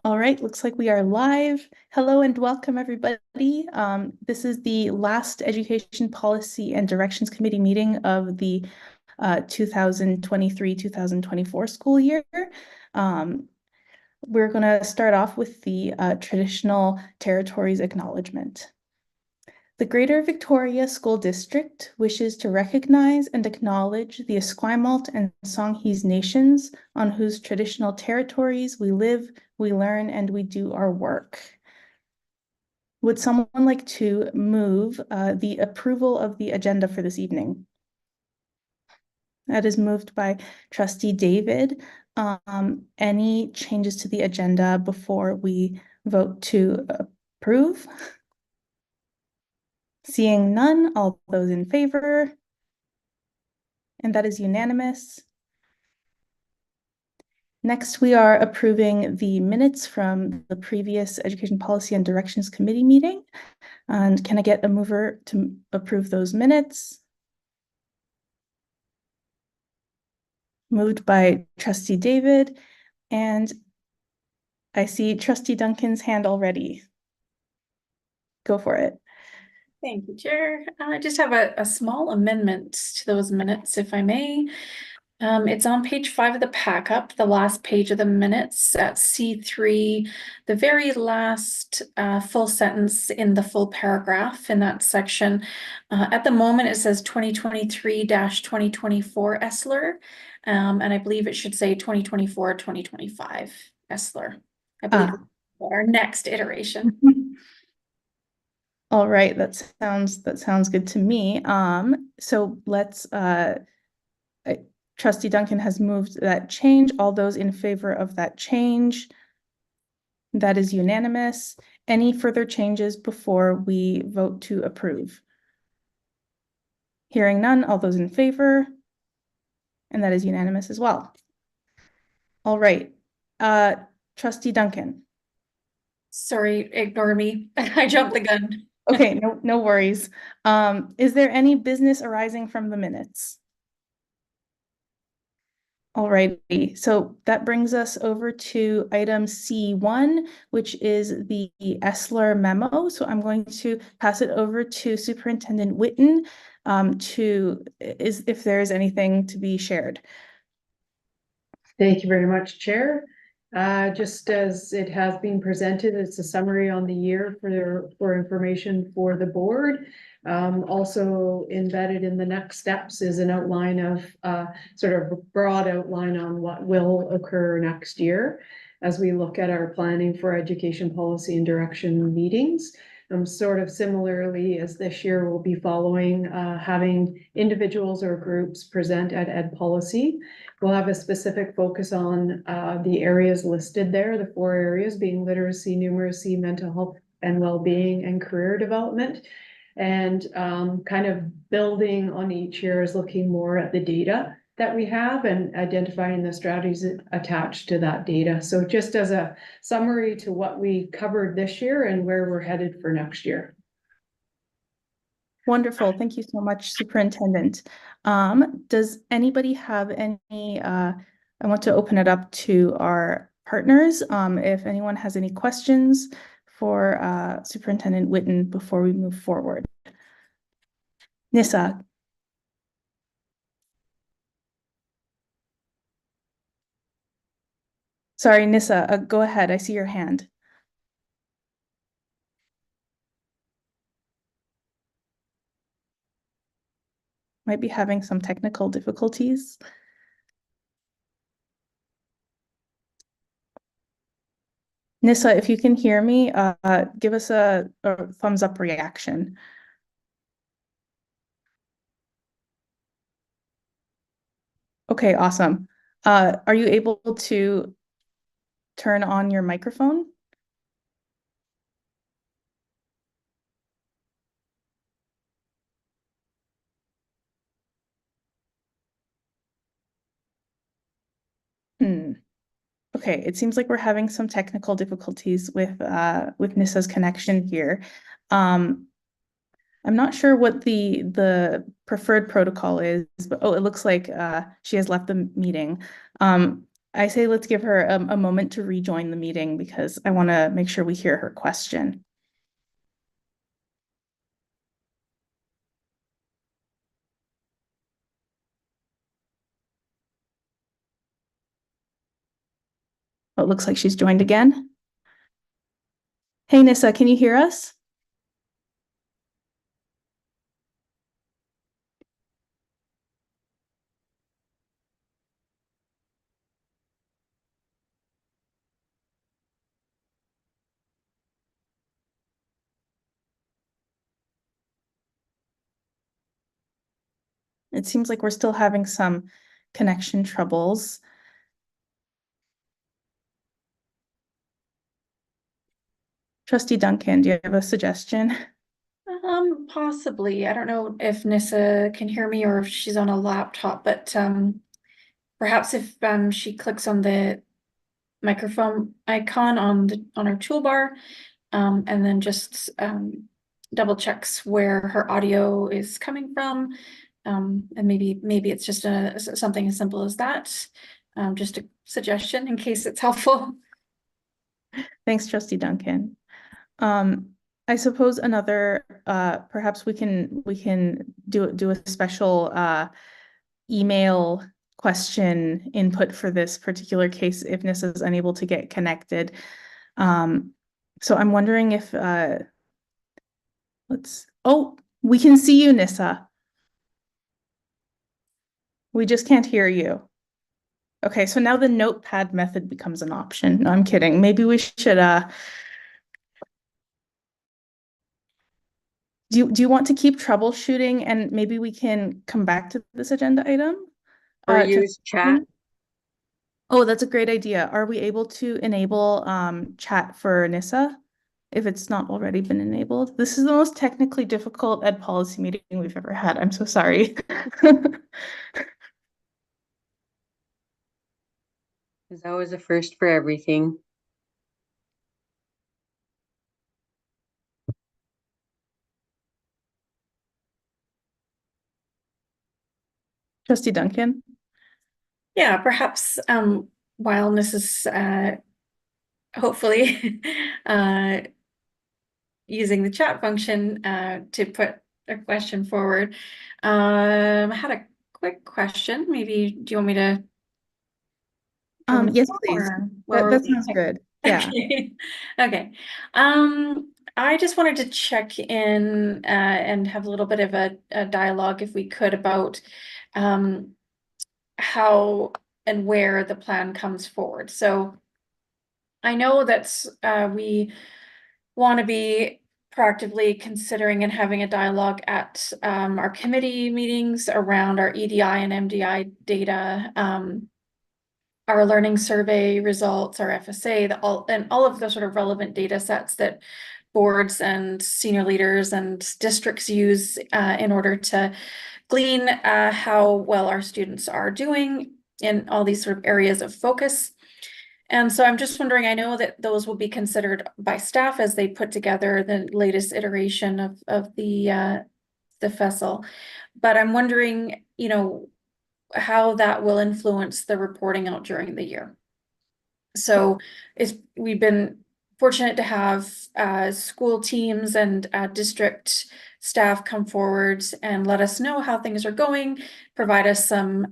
All right, looks like we are live. Hello and welcome, everybody. This is the last Education Policy and Directions Committee meeting of the 2023-2024 school year. We're going to start off with the traditional territories acknowledgement. The Greater Victoria School District wishes to recognize and acknowledge the Esquimalt and Songhees nations on whose traditional territories we live, we learn, and we do our work. Would someone like to move the approval of the agenda for this evening? That is moved by Trustee David. Any changes to the agenda before we vote to approve? Seeing none, all those in favor? And that is unanimous. Next, we are approving the minutes from the previous Education Policy and Directions Committee meeting. And can I get a mover to approve those minutes? Moved by Trustee David. And I see Trustee Duncan's hand already. Go for it. Thank you, Chair. I just have a small amendment to those minutes, if I may. It's on page 5 of the pack-up, the last page of the minutes at C3, the very last full sentence in the full paragraph in that section. At the moment, it says 2023-2024 Essler, and I believe it should say 2024-2025 Essler. I believe our next iteration. All right, that sounds good to me. So let's Trustee Duncan has moved that change. All those in favor of that change? That is unanimous. Any further changes before we vote to approve? Hearing none, all those in favor? And that is unanimous as well. All right, Trustee Duncan. Sorry, ignore me. I jumped the gun. Okay, no worries. Is there any business arising from the minutes? Alrighty, so that brings us over to item C1, which is the Essler memo. So I'm going to pass it over to Superintendent Whitten if there is anything to be shared. Thank you very much, Chair. Just as it has been presented, it's a summary on the year for information for the board. Also embedded in the next steps is an outline of sort of a broad outline on what will occur next year as we look at our planning for education policy and direction meetings. Sort of similarly as this year, we'll be following having individuals or groups present at Ed Policy. We'll have a specific focus on the areas listed there, the 4 areas being literacy, numeracy, mental health and well-being, and career development. And kind of building on each year is looking more at the data that we have and identifying the strategies attached to that data. So just as a summary to what we covered this year and where we're headed for next year. Wonderful. Thank you so much, Superintendent. Does anybody have any, I want to open it up to our partners. If anyone has any questions for Superintendent Whitten before we move forward. Nissa. Sorry, Nissa, go ahead. I see your hand. Might be having some technical difficulties. Nissa, if you can hear me, give us a thumbs up reaction. Okay, awesome. Are you able to turn on your microphone? Okay, it seems like we're having some technical difficulties with Nissa's connection here. I'm not sure what the preferred protocol is, but oh, it looks like she has left the meeting. I say let's give her a moment to rejoin the meeting because I want to make sure we hear her question. Oh, it looks like she's joined again. Hey, Nissa, can you hear us? It seems like we're still having some connection troubles. Trustee Duncan, do you have a suggestion? Possibly. I don't know if Nissa can hear me or if she's on a laptop, but perhaps if she clicks on the microphone icon on her toolbar, and then just double checks where her audio is coming from. And maybe it's just something as simple as that. Just a suggestion in case it's helpful. Thanks, Trustee Duncan. I suppose another perhaps we can do a special email question input for this particular case if Nissa is unable to get connected. So I'm wondering if we can see you, Nissa. We just can't hear you. Okay, so now the notepad method becomes an option. No, I'm kidding. Maybe we should do you want to keep troubleshooting and maybe we can come back to this agenda item? Or use chat. Oh, that's a great idea. Are we able to enable chat for Nissa if it's not already been enabled? This is the most technically difficult ed policy meeting we've ever had. I'm so sorry. Because that was a first for everything. Trustee Duncan? Yeah, perhaps while Nissa's hopefully using the chat function to put a question forward. I had a quick question. Maybe do you want me to? Yes, please. That sounds good. Yeah. Okay. Okay. I just wanted to check in and have a little bit of a dialogue, if we could, about how and where the plan comes forward. So I know that we want to be proactively considering and having a dialogue at our committee meetings around our EDI and MDI data, our learning survey results, our FSA, all of the sort of relevant data sets that boards and senior leaders and districts use in order to glean how well our students are doing in all these sort of areas of focus. And so I'm just wondering, I know that those will be considered by staff as they put together the latest iteration of the FESL, but I'm wondering, how that will influence the reporting out during the year. So we've been fortunate to have school teams and district staff come forward and let us know how things are going, provide us some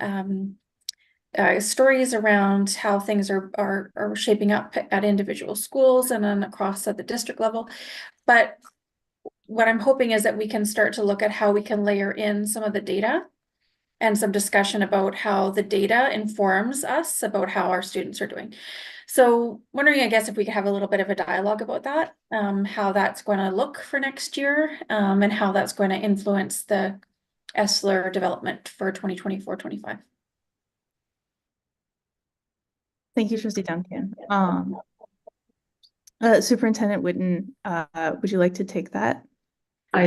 stories around how things are shaping up at individual schools and then across at the district level. But what I'm hoping is that we can start to look at how we can layer in some of the data and some discussion about how the data informs us about how our students are doing. So wondering, I guess, if we could have a little bit of a dialogue about that, how that's going to look for next year, and how that's going to influence the ESLR development for 2024-25. Thank you, Trustee Duncan. Superintendent Whitten, would you like to take that? I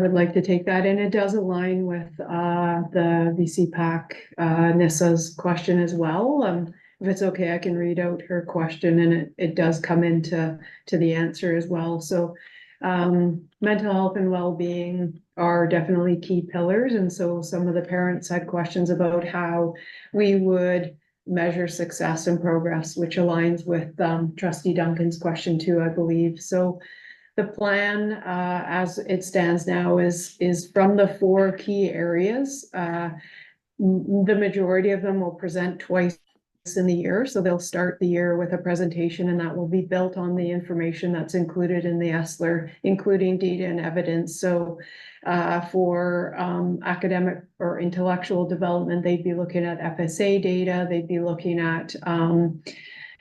would like to take that, and it does align with the VC PAC Nissa's question as well. If it's okay, I can read out her question, and it does come into the answer as well. So Mental health and well-being are definitely key pillars, and so some of the parents had questions about how we would measure success and progress, which aligns with Trustee Duncan's question too, I believe. So the plan, as it stands now, is from the 4 key areas. The majority of them will present twice in the year, so they'll start the year with a presentation, and that will be built on the information that's included in the ESLR, including data and evidence. So for academic or intellectual development, they'd be looking at FSA data, they'd be looking at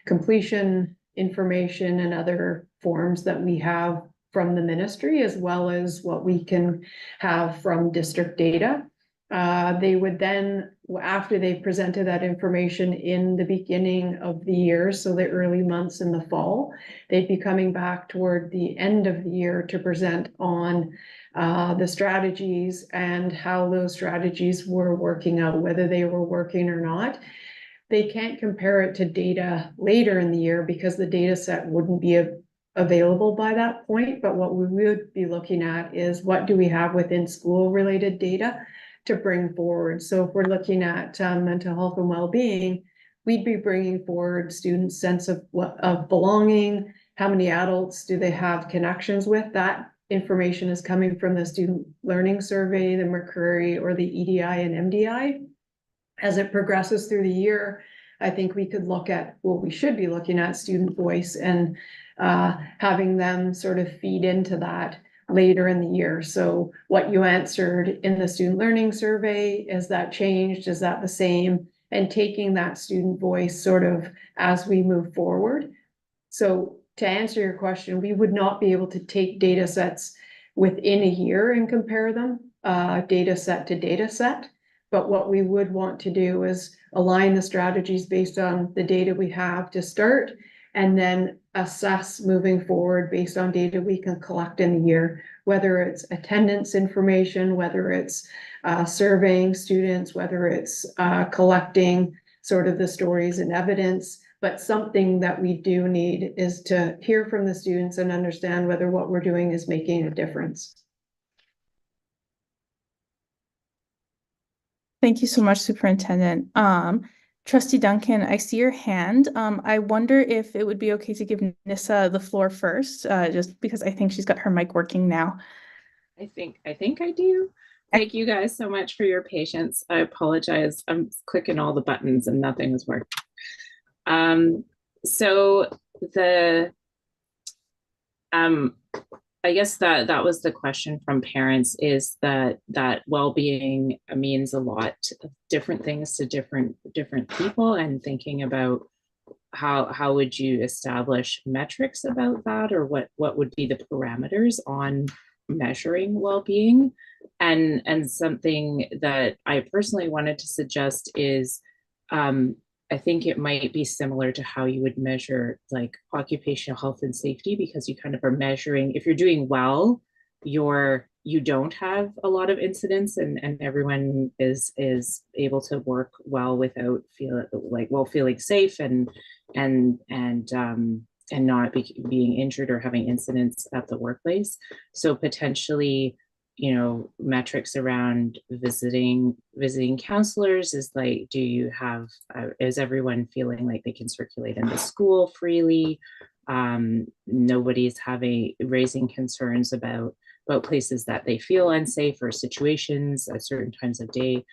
completion information and other forms that we have from the ministry, as well as what we can have from district data. They would then, after they've presented that information in the beginning of the year, so the early months in the fall, they'd be coming back toward the end of the year to present on the strategies and how those strategies were working out, whether they were working or not. They can't compare it to data later in the year because the data set wouldn't be available by that point. But what we would be looking at is what do we have within school related data to bring forward. So if we're looking at mental health and well-being, we'd be bringing forward students' sense of belonging, how many adults do they have connections with. That information is coming from the student learning survey, the McCurry, or the EDI and MDI. As it progresses through the year, I think we could look at, well, we should be looking at student voice and having them sort of feed into that later in the year. So what you answered in the student learning survey, is that changed? Is that the same? And taking that student voice sort of as we move forward. So to answer your question, we would not be able to take data sets within a year and compare them data set to data set. But what we would want to do is align the strategies based on the data we have to start, and then assess moving forward based on data we can collect in the year, whether it's attendance information, whether it's surveying students, whether it's collecting sort of the stories and evidence. But something that we do need is to hear from the students and understand whether what we're doing is making a difference. Thank you so much, Superintendent. Trustee Duncan, I see your hand. I wonder if it would be okay to give Nissa the floor first, just because I think she's got her mic working now. I think I do. Thank you guys so much for your patience. I apologize. I'm clicking all the buttons and nothing is working. So the I guess that was the question from parents, is that well-being means a lot of different things to different people, and thinking about how would you establish metrics about that, or what would be the parameters on measuring well-being. And something that I personally wanted to suggest is I think it might be similar to how you would measure like occupational health and safety, because you kind of are measuring, if you're doing well, you don't have a lot of incidents, and everyone is able to work well without feeling safe and not being injured or having incidents at the workplace. So potentially, metrics around visiting counselors is like, do you have, is everyone feeling like they can circulate in the school freely? Nobody's raising concerns about places that they feel unsafe, or situations at certain times of day.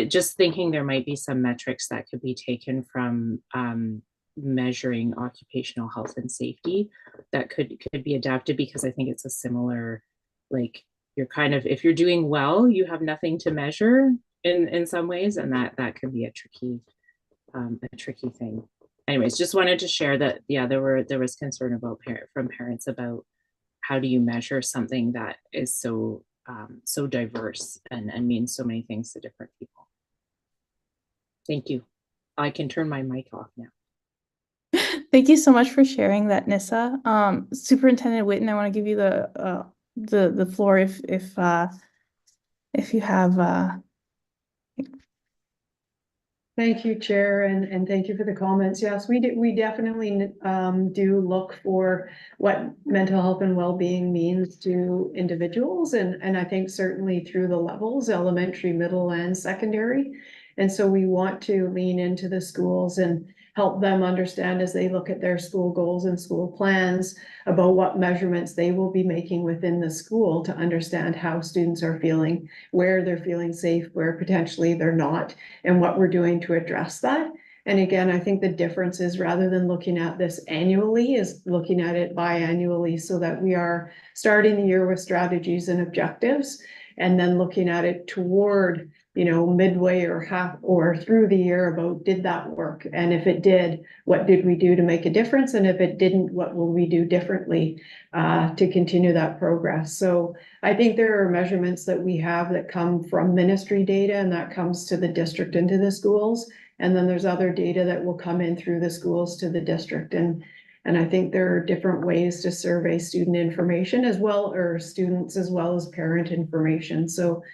Just thinking there might be some metrics that could be taken from measuring occupational health and safety that could be adapted, because I think it's a similar, like, you're kind of, if you're doing well, you have nothing to measure in some ways, and that could be a tricky thing. Anyways, just wanted to share that, yeah, there was concern from parents about how do you measure something that is so diverse and means so many things to different people. Thank you. I can turn my mic off now. Thank you so much for sharing that, Nissa. Superintendent Whitten, I want to give you the floor if you have Thank you, Chair, and thank you for the comments. Yes, we definitely do look for what mental health and well-being means to individuals, and I think certainly through the levels, elementary, middle, and secondary. And so we want to lean into the schools and help them understand as they look at their school goals and school plans about what measurements they will be making within the school to understand how students are feeling, where they're feeling safe, where potentially they're not, and what we're doing to address that. And again, I think the difference is rather than looking at this annually is looking at it biannually so that we are starting the year with strategies and objectives and then looking at it toward, midway or half or through the year about did that work? And if it did, what did we do to make a difference? And if it didn't, what will we do differently to continue that progress? So I think there are measurements that we have that come from ministry data and that comes to the district and to the schools. And then there's other data that will come in through the schools to the district. And I think there are different ways to survey student information as well, or students as well as parent information. So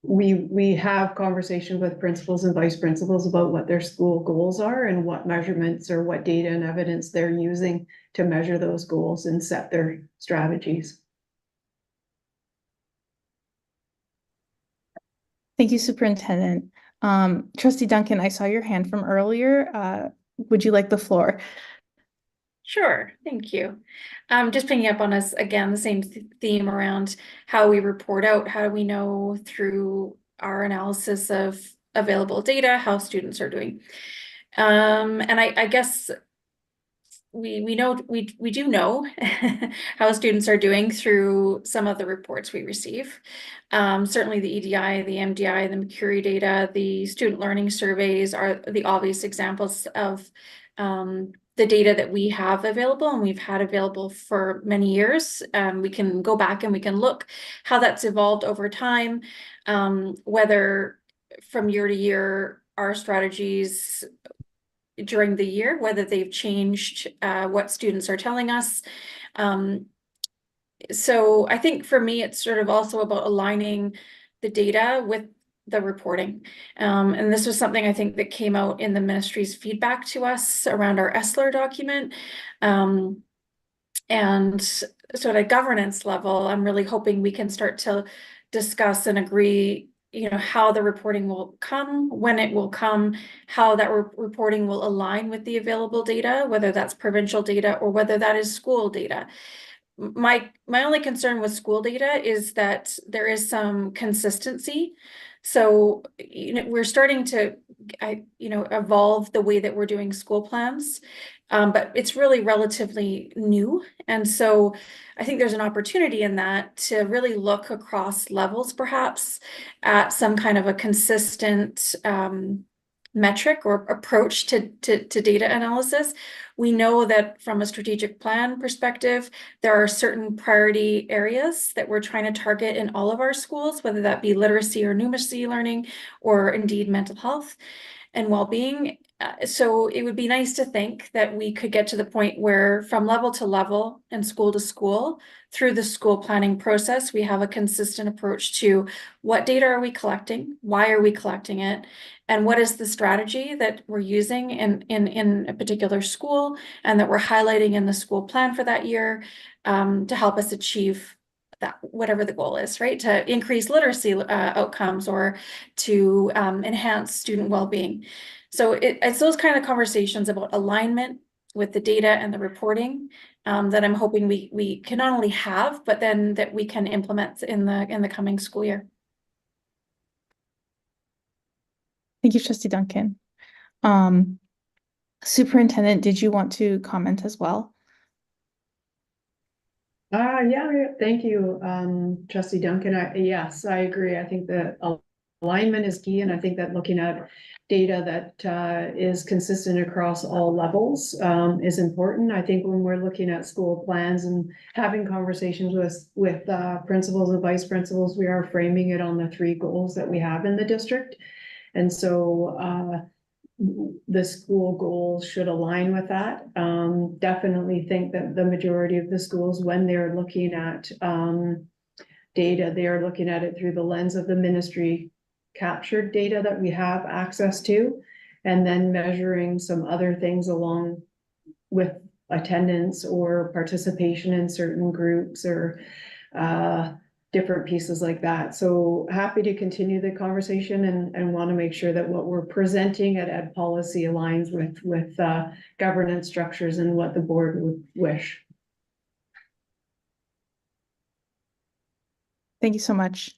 we have conversations with principals and vice principals about what their school goals are and what measurements or what data and evidence they're using to measure those goals and set their strategies. Thank you, Superintendent. Trustee Duncan, I saw your hand from earlier. Would you like the floor? Sure, thank you. Just picking up on us again, the same theme around how we report out. How do we know through our analysis of available data how students are doing? And I guess we do know how students are doing through some of the reports we receive. Certainly the EDI, the MDI, the Mercury data, the student learning surveys are the obvious examples of the data that we have available and we've had available for many years. We can go back and we can look how that's evolved over time, whether from year to year our strategies during the year, whether they've changed what students are telling us. So I think for me, it's sort of also about aligning the data with the reporting. And this was something I think that came out in the ministry's feedback to us around our ESLR document. And so at a governance level, I'm really hoping we can start to discuss and agree, how the reporting will come, when it will come, how that reporting will align with the available data, whether that's provincial data or whether that is school data. My only concern with school data is that there is some consistency. So, we're starting to, evolve the way that we're doing school plans, but it's really relatively new. And so I think there's an opportunity in that to really look across levels, perhaps, at some kind of a consistent metric or approach to data analysis. We know that from a strategic plan perspective, there are certain priority areas that we're trying to target in all of our schools, whether that be literacy or numeracy learning, or indeed mental health and well-being. So it would be nice to think that we could get to the point where from level to level and school to school, through the school planning process, we have a consistent approach to what data are we collecting, why are we collecting it, and what is the strategy that we're using in a particular school and that we're highlighting in the school plan for that year to help us achieve that, whatever the goal is, right? To increase literacy outcomes or to enhance student well-being. So it's those kind of conversations about alignment with the data and the reporting that I'm hoping we can not only have, but then that we can implement in the coming school year. Thank you, Trustee Duncan. Superintendent, did you want to comment as well? Yeah, thank you, Trustee Duncan. Yes, I agree. I think that alignment is key, and I think that looking at data that is consistent across all levels is important. I think when we're looking at school plans and having conversations with principals and vice principals, we are framing it on the 3 goals that we have in the district. And so the school goals should align with that. Definitely think that the majority of the schools, when they're looking at data, they are looking at it through the lens of the ministry captured data that we have access to, and then measuring some other things along with attendance or participation in certain groups or different pieces like that. So happy to continue the conversation and want to make sure that what we're presenting at Ed Policy aligns with governance structures and what the board would wish. Thank you so much.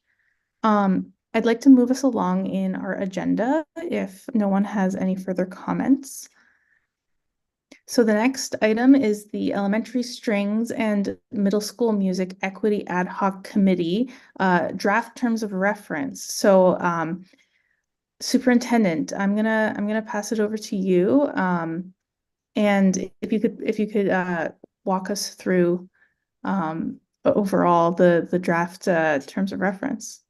I'd like to move us along in our agenda if no one has any further comments. So the next item is the Elementary Strings and Middle School Music Equity Ad Hoc Committee draft terms of reference. So Superintendent, I'm gonna pass it over to you. And if you could walk us through overall the draft terms of reference.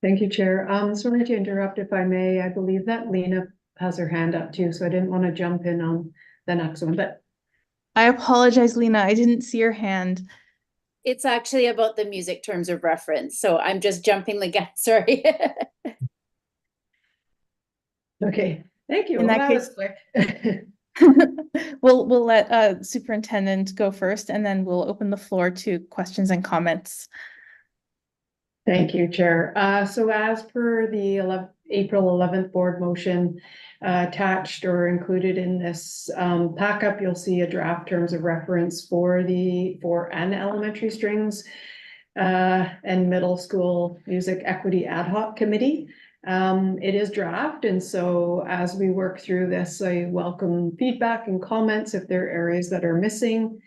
Thank you, Chair. Sorry to interrupt if I may. I believe that Lena has her hand up too, so I didn't want to jump in on the next one, but I apologize, Lena. I didn't see your hand. It's actually about the music terms of reference, so I'm just jumping the gun, sorry. okay, thank you. In Well, that that case- was quick. We'll let Superintendent go first, and then we'll open the floor to questions and comments. Thank you, Chair. So as per the April 11th board motion attached or included in this pack-up, you'll see a draft terms of reference for an elementary strings and middle school music equity ad hoc committee. It is draft, and so as we work through this, I welcome feedback and comments if there are areas that are missing.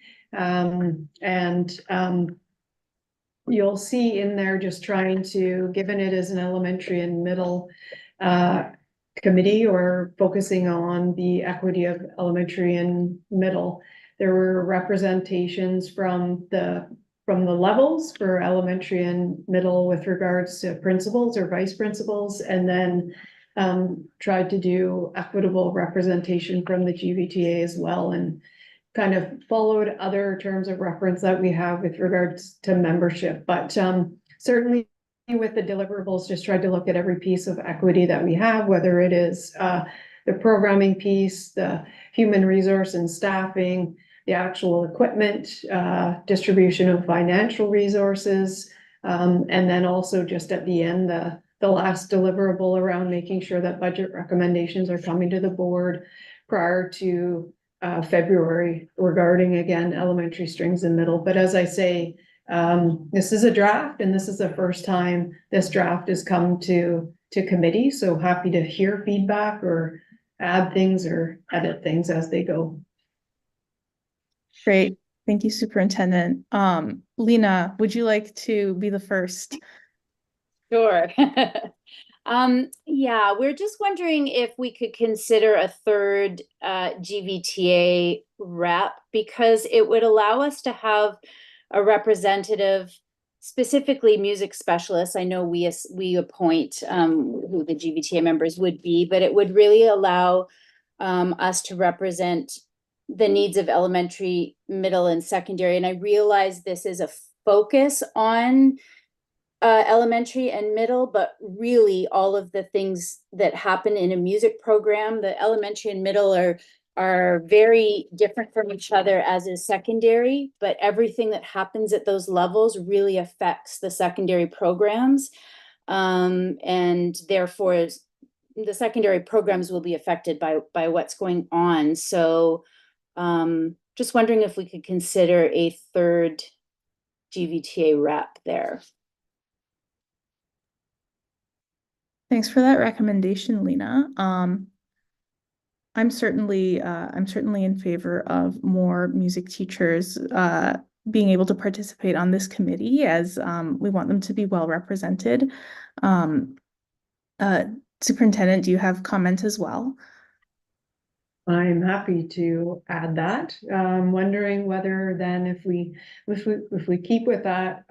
You'll see in there just trying to, given it is an elementary and middle committee or focusing on the equity of elementary and middle, there were representations from the levels for elementary and middle with regards to principals or vice principals, and then tried to do equitable representation from the GVTA as well, and kind of followed other terms of reference that we have with regards to membership, but certainly with the deliverables, just tried to look at every piece of equity that we have, whether it is the programming piece, the human resource and staffing, the actual equipment, distribution of financial resources, and then also just at the end, the last deliverable around making sure that budget recommendations are coming to the board prior to February regarding, again, elementary strings and middle. But as I say, this is a draft, and this is the first time this draft has come to committee. So happy to hear feedback or add things or edit things as they go. Great. Thank you, Superintendent. Lena, would you like to be the first? Sure. Yeah, we're just wondering if we could consider a third GVTA rep, because it would allow us to have a representative, specifically music specialists. I know we appoint who the GVTA members would be, but it would really allow us to represent the needs of elementary, middle, and secondary. And I realize this is a focus on elementary and middle, but really all of the things that happen in a music program, the elementary and middle are very different from each other, as is secondary, but everything that happens at those levels really affects the secondary programs. And therefore the secondary programs will be affected by what's going on. So just wondering if we could consider a third GVTA rep there. Thanks for that recommendation, Lena. I'm certainly in favor of more music teachers being able to participate on this committee, as we want them to be well represented. Superintendent, do you have comments as well? I'm happy to add that. Wondering whether then if we keep with that,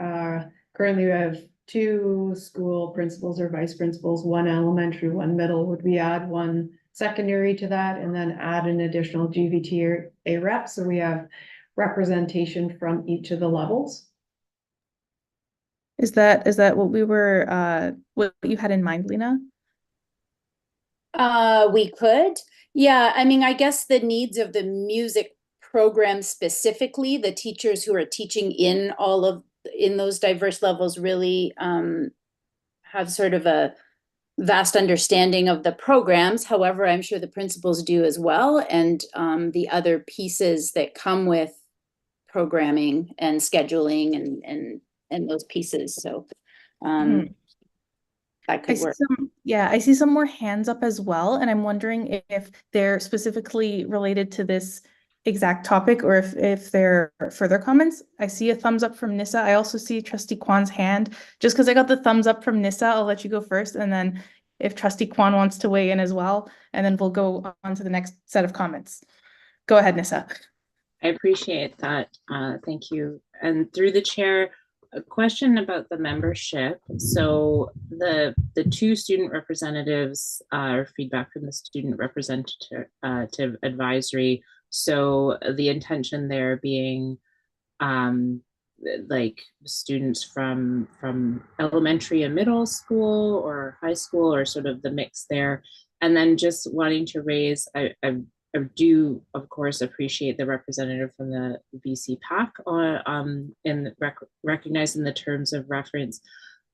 currently we have 2 school principals or vice principals, 1 elementary, 1 middle. Would we add 1 secondary to that and then add an additional GVTA rep, so we have representation from each of the levels? Is that what we were what you had in mind, Lena? We could. Yeah, I mean, I guess the needs of the music program specifically, the teachers who are teaching in those diverse levels really have sort of a vast understanding of the programs. However, I'm sure the principals do as well, and the other pieces that come with programming and scheduling and those pieces. So Mhm. that I could see work. I see some more hands up as well, and I'm wondering if they're specifically related to this exact topic or if there are further comments. I see a thumbs up from Nissa. I also see Trustee Kwan's hand. Just because I got the thumbs up from Nissa, I'll let you go first, and then if Trustee Kwan wants to weigh in as well, and then we'll go on to the next set of comments. Go ahead, Nissa. I appreciate that. Thank you. And through the chair, a question about the membership. So the two student representatives or feedback from the student representative advisory. So the intention there being like students from elementary and middle school or high school, or sort of the mix there. And then just wanting to raise, I do, of course, appreciate the representative from the BC PAC in recognizing the terms of reference.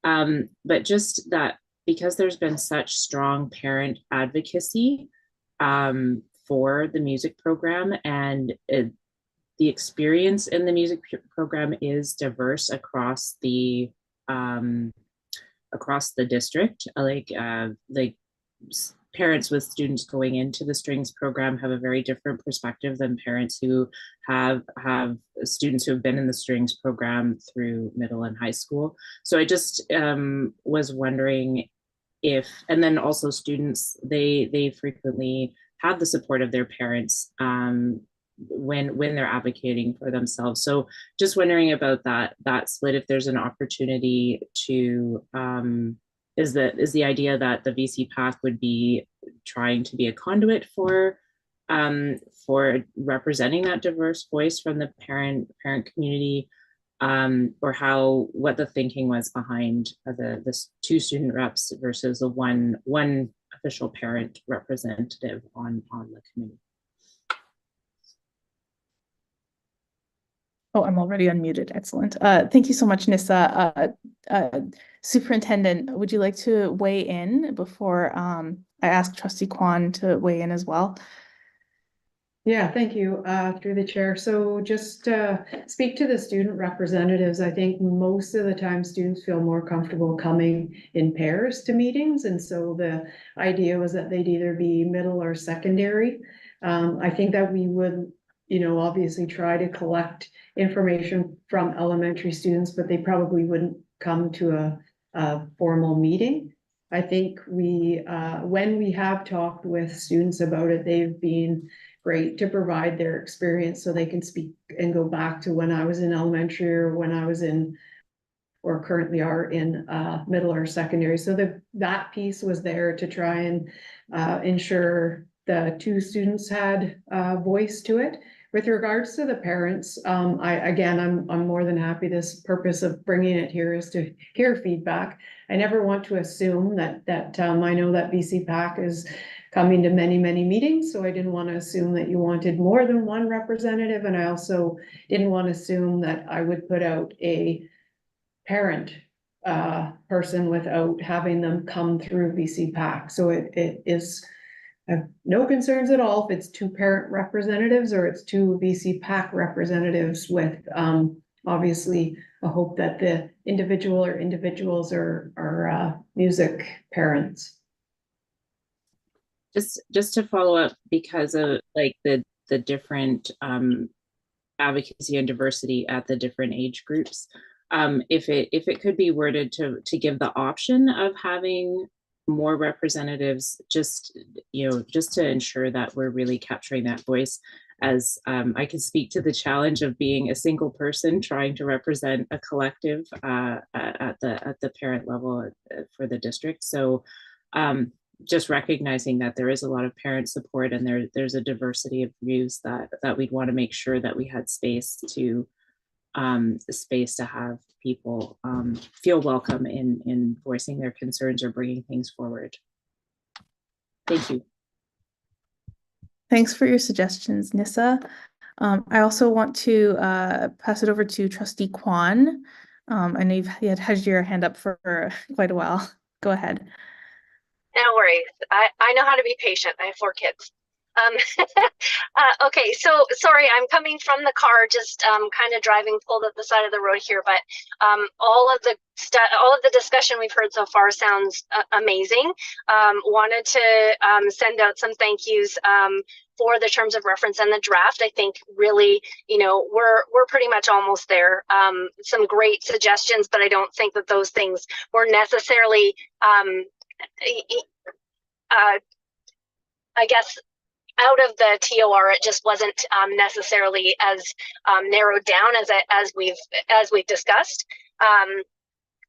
But just that because there's been such strong parent advocacy for the music program, and the experience in the music program is diverse across the district. Like parents with students going into the strings program have a very different perspective than parents who have students who have been in the strings program through middle and high school. So I just was wondering if, and then also students, they frequently have the support of their parents when they're advocating for themselves. So just wondering about that split, if there's an opportunity to is the idea that the VC PAC would be trying to be a conduit for representing that diverse voice from the parent community, or what the thinking was behind the two student reps versus the one official parent representative on the committee. Oh, I'm already unmuted. Excellent. Thank you so much, Nissa. Superintendent, would you like to weigh in before I ask Trustee Kwan to weigh in as well? Yeah, thank you, through the chair. So just speak to the student representatives. I think most of the time students feel more comfortable coming in pairs to meetings. And so the idea was that they'd either be middle or secondary. I think that we would, obviously try to collect information from elementary students, but they probably wouldn't come to a formal meeting. I think when we have talked with students about it, they've been great to provide their experience so they can speak and go back to when I was in elementary or when I was in, or currently are in middle or secondary. So that piece was there to try and ensure the two students had voice to it. With regards to the parents, I'm more than happy. This purpose of bringing it here is to hear feedback. I never want to assume that I know that BC PAC is coming to many meetings, so I didn't want to assume that you wanted more than one representative, and I also didn't want to assume that I would put out a parent person without having them come through BC PAC. So it is. I have no concerns at all if it's two parent representatives or it's two BC PAC representatives with obviously a hope that the individual or individuals are music parents. Just to follow up, because of like the different advocacy and diversity at the different age groups, if it could be worded to give the option of having more representatives, just to ensure that we're really capturing that voice, as I can speak to the challenge of being a single person trying to represent a collective at the parent level for the district. So just recognizing that there is a lot of parent support and there's a diversity of views that we'd want to make sure that we had space to space to have people feel welcome in voicing their concerns or bringing things forward. Thank you. Thanks for your suggestions, Nissa. I also want to pass it over to Trustee Kwan. I know you've had your hand up for quite a while. Go ahead. No worries. I know how to be patient. I have 4 kids. Okay, so sorry, I'm coming from the car, just kind of driving pulled up the side of the road here, but all of the discussion we've heard so far sounds amazing. Wanted to send out some thank yous for the terms of reference and the draft. I think really, you know, we're pretty much almost there. Some great suggestions, but I don't think that those things were necessarily I guess out of the TOR, it just wasn't necessarily as narrowed down as we've discussed.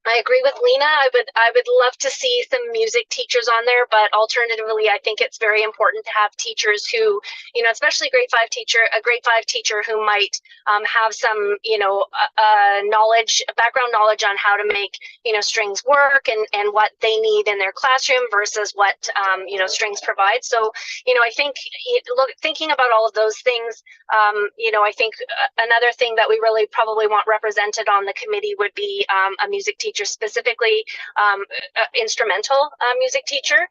I agree with Lena. I would love to see some music teachers on there, but alternatively, I think it's very important to have teachers who, you know, especially a grade 5 teacher who might have some, you know, background knowledge on how to make, you know, strings work and what they need in their classroom versus what, you know, strings provide. So, you know, I think thinking about all of those things, you know, I think another thing that we really probably want represented on the committee would be a music teacher, specifically instrumental music teacher,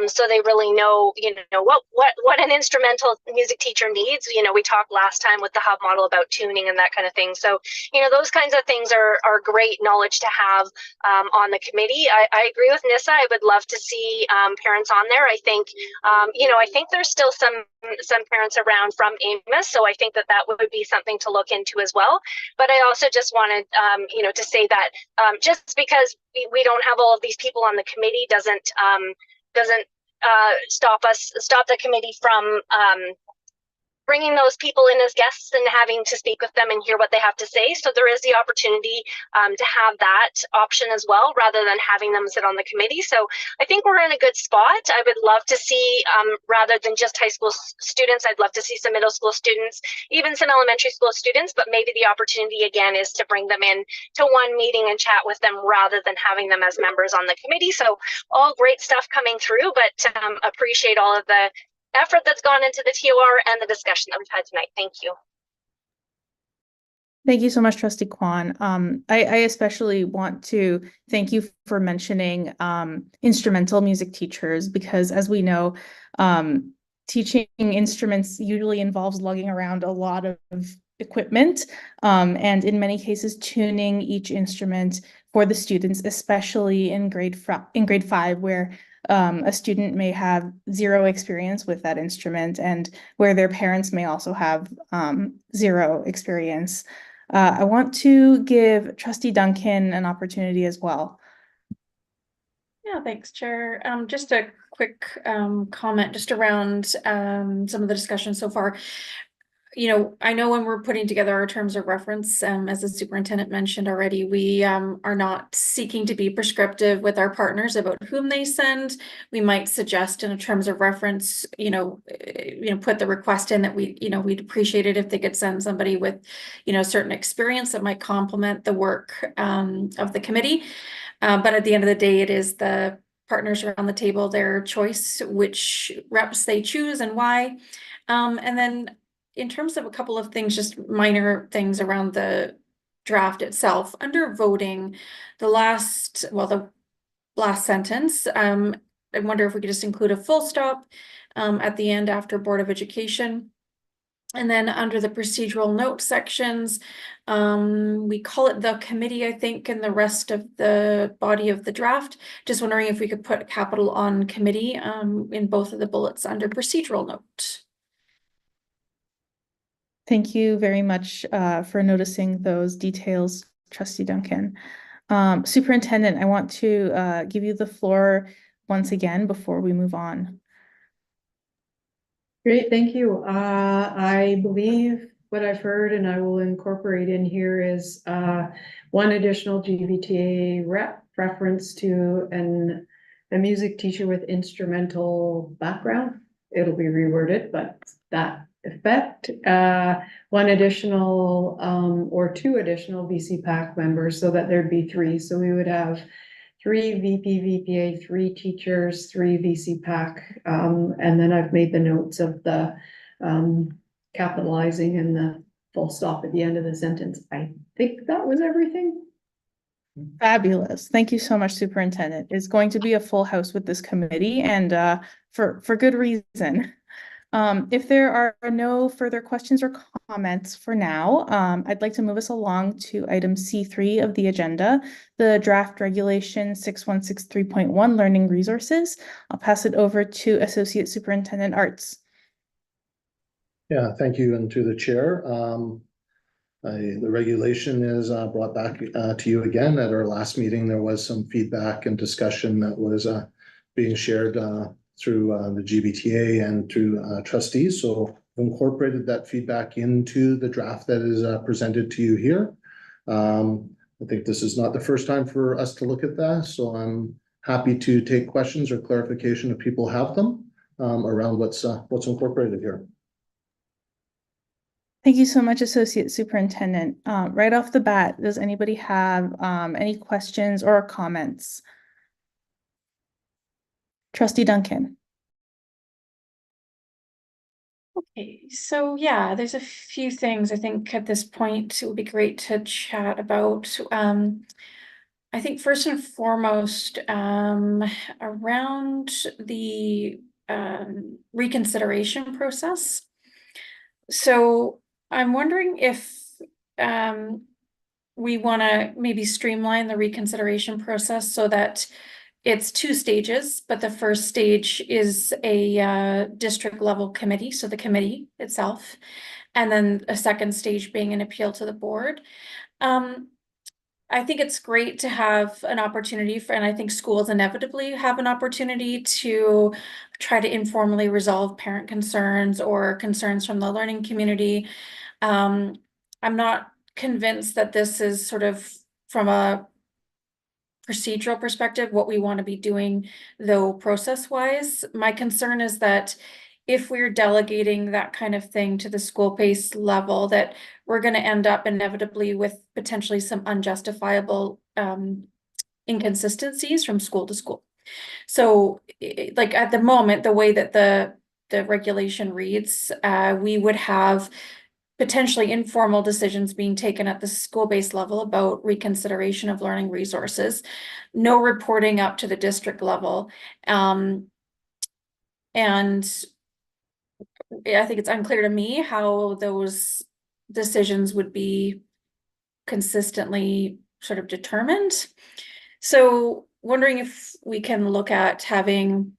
so they really know, you know, what an instrumental music teacher needs. You know, we talked last time with the hub model about tuning and that kind of thing. So, you know, those kinds of things are great knowledge to have on the committee. I agree with Nissa. I would love to see parents on there. I think, you know, I think there's still some parents around from Amos, so I think that would be something to look into as well. But I also just wanted, you know, to say that just because we don't have all of these people on the committee doesn't stop the committee from bringing those people in as guests and having to speak with them and hear what they have to say. So there is the opportunity to have that option as well, rather than having them sit on the committee. So I think we're in a good spot. I would love to see, rather than just high school students, I'd love to see some middle school students, even some elementary school students, but maybe the opportunity again is to bring them in to one meeting and chat with them rather than having them as members on the committee. So all great stuff coming through, but appreciate all of the effort that's gone into the TOR and the discussion that we've had tonight. Thank you. Thank you so much, Trustee Kwan. I especially want to thank you for mentioning instrumental music teachers, because as we know, teaching instruments usually involves lugging around a lot of equipment, and in many cases tuning each instrument for the students, especially in grade 5, where a student may have zero experience with that instrument and where their parents may also have zero experience. I want to give Trustee Duncan an opportunity as well. Yeah, thanks, Chair. Just a quick comment just around some of the discussion so far. You know, I know when we're putting together our terms of reference, as the superintendent mentioned already, we are not seeking to be prescriptive with our partners about whom they send. We might suggest in a terms of reference, put the request in that we'd appreciate it if they could send somebody with, certain experience that might complement the work of the committee. But at the end of the day, it is the partners around the table, their choice, which reps they choose and why. And then in terms of a couple of things, just minor things around the draft itself, under voting, the last sentence, I wonder if we could just include a full stop at the end after Board of Education. And then under the procedural note sections, we call it the committee, I think, in the rest of the body of the draft. Just wondering if we could put capital on committee in both of the bullets under procedural note. Thank you very much for noticing those details, Trustee Duncan. Superintendent, I want to give you the floor once again before we move on. Great, thank you. I believe what I've heard, and I will incorporate in here, is one additional GVTA reference to a music teacher with instrumental background. it'll be reworded, but that effect. One additional, or two additional VC PAC members, so that there'd be three. So we would have three VP, VPA, three teachers, three VC PAC. And then I've made the notes of the capitalizing and the full stop at the end of the sentence. I think that was everything. Fabulous. Thank you so much, Superintendent. It's going to be a full house with this committee, and for good reason. If there are no further questions or comments for now, I'd like to move us along to item C3 of the agenda, the draft regulation 6163.1 learning resources. I'll pass it over to Associate Superintendent Arts. Yeah, thank you, and to the chair. The regulation is brought back to you again. At our last meeting, there was some feedback and discussion that was being shared through the GBTA and through trustees. So I've incorporated that feedback into the draft that is presented to you here. I think this is not the first time for us to look at that, so I'm happy to take questions or clarification if people have them around what's incorporated here. Thank you so much, Associate Superintendent. Right off the bat, does anybody have any questions or comments? Trustee Duncan. Okay, so yeah, there's a few things I think at this point it would be great to chat about. I think first and foremost, around the reconsideration process. So I'm wondering if we want to maybe streamline the reconsideration process so that it's 2 stages, but the first stage is a district level committee, so the committee itself, and then a second stage being an appeal to the board. I think it's great to have an opportunity for, and I think schools inevitably have an opportunity to try to informally resolve parent concerns or concerns from the learning community. I'm not convinced that this is sort of from a procedural perspective what we want to be doing, though process-wise. My concern is that if we're delegating that kind of thing to the school-based level, that we're going to end up inevitably with potentially some unjustifiable inconsistencies from school to school. So like at the moment, the way that the regulation reads, we would have potentially informal decisions being taken at the school-based level about reconsideration of learning resources, no reporting up to the district level. And I think it's unclear to me how those decisions would be consistently sort of determined. So wondering if we can look at having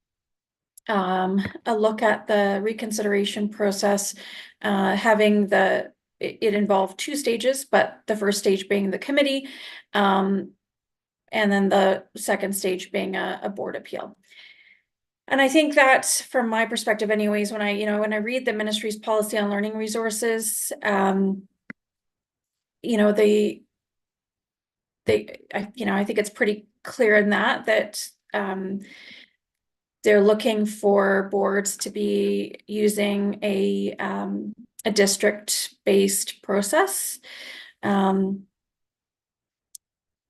a look at the reconsideration process, having it involved 2 stages, but the first stage being the committee, and then the second stage being a board appeal. And I think that from my perspective anyways, when I read the ministry's policy on learning resources, I think it's pretty clear in that they're looking for boards to be using a district-based process.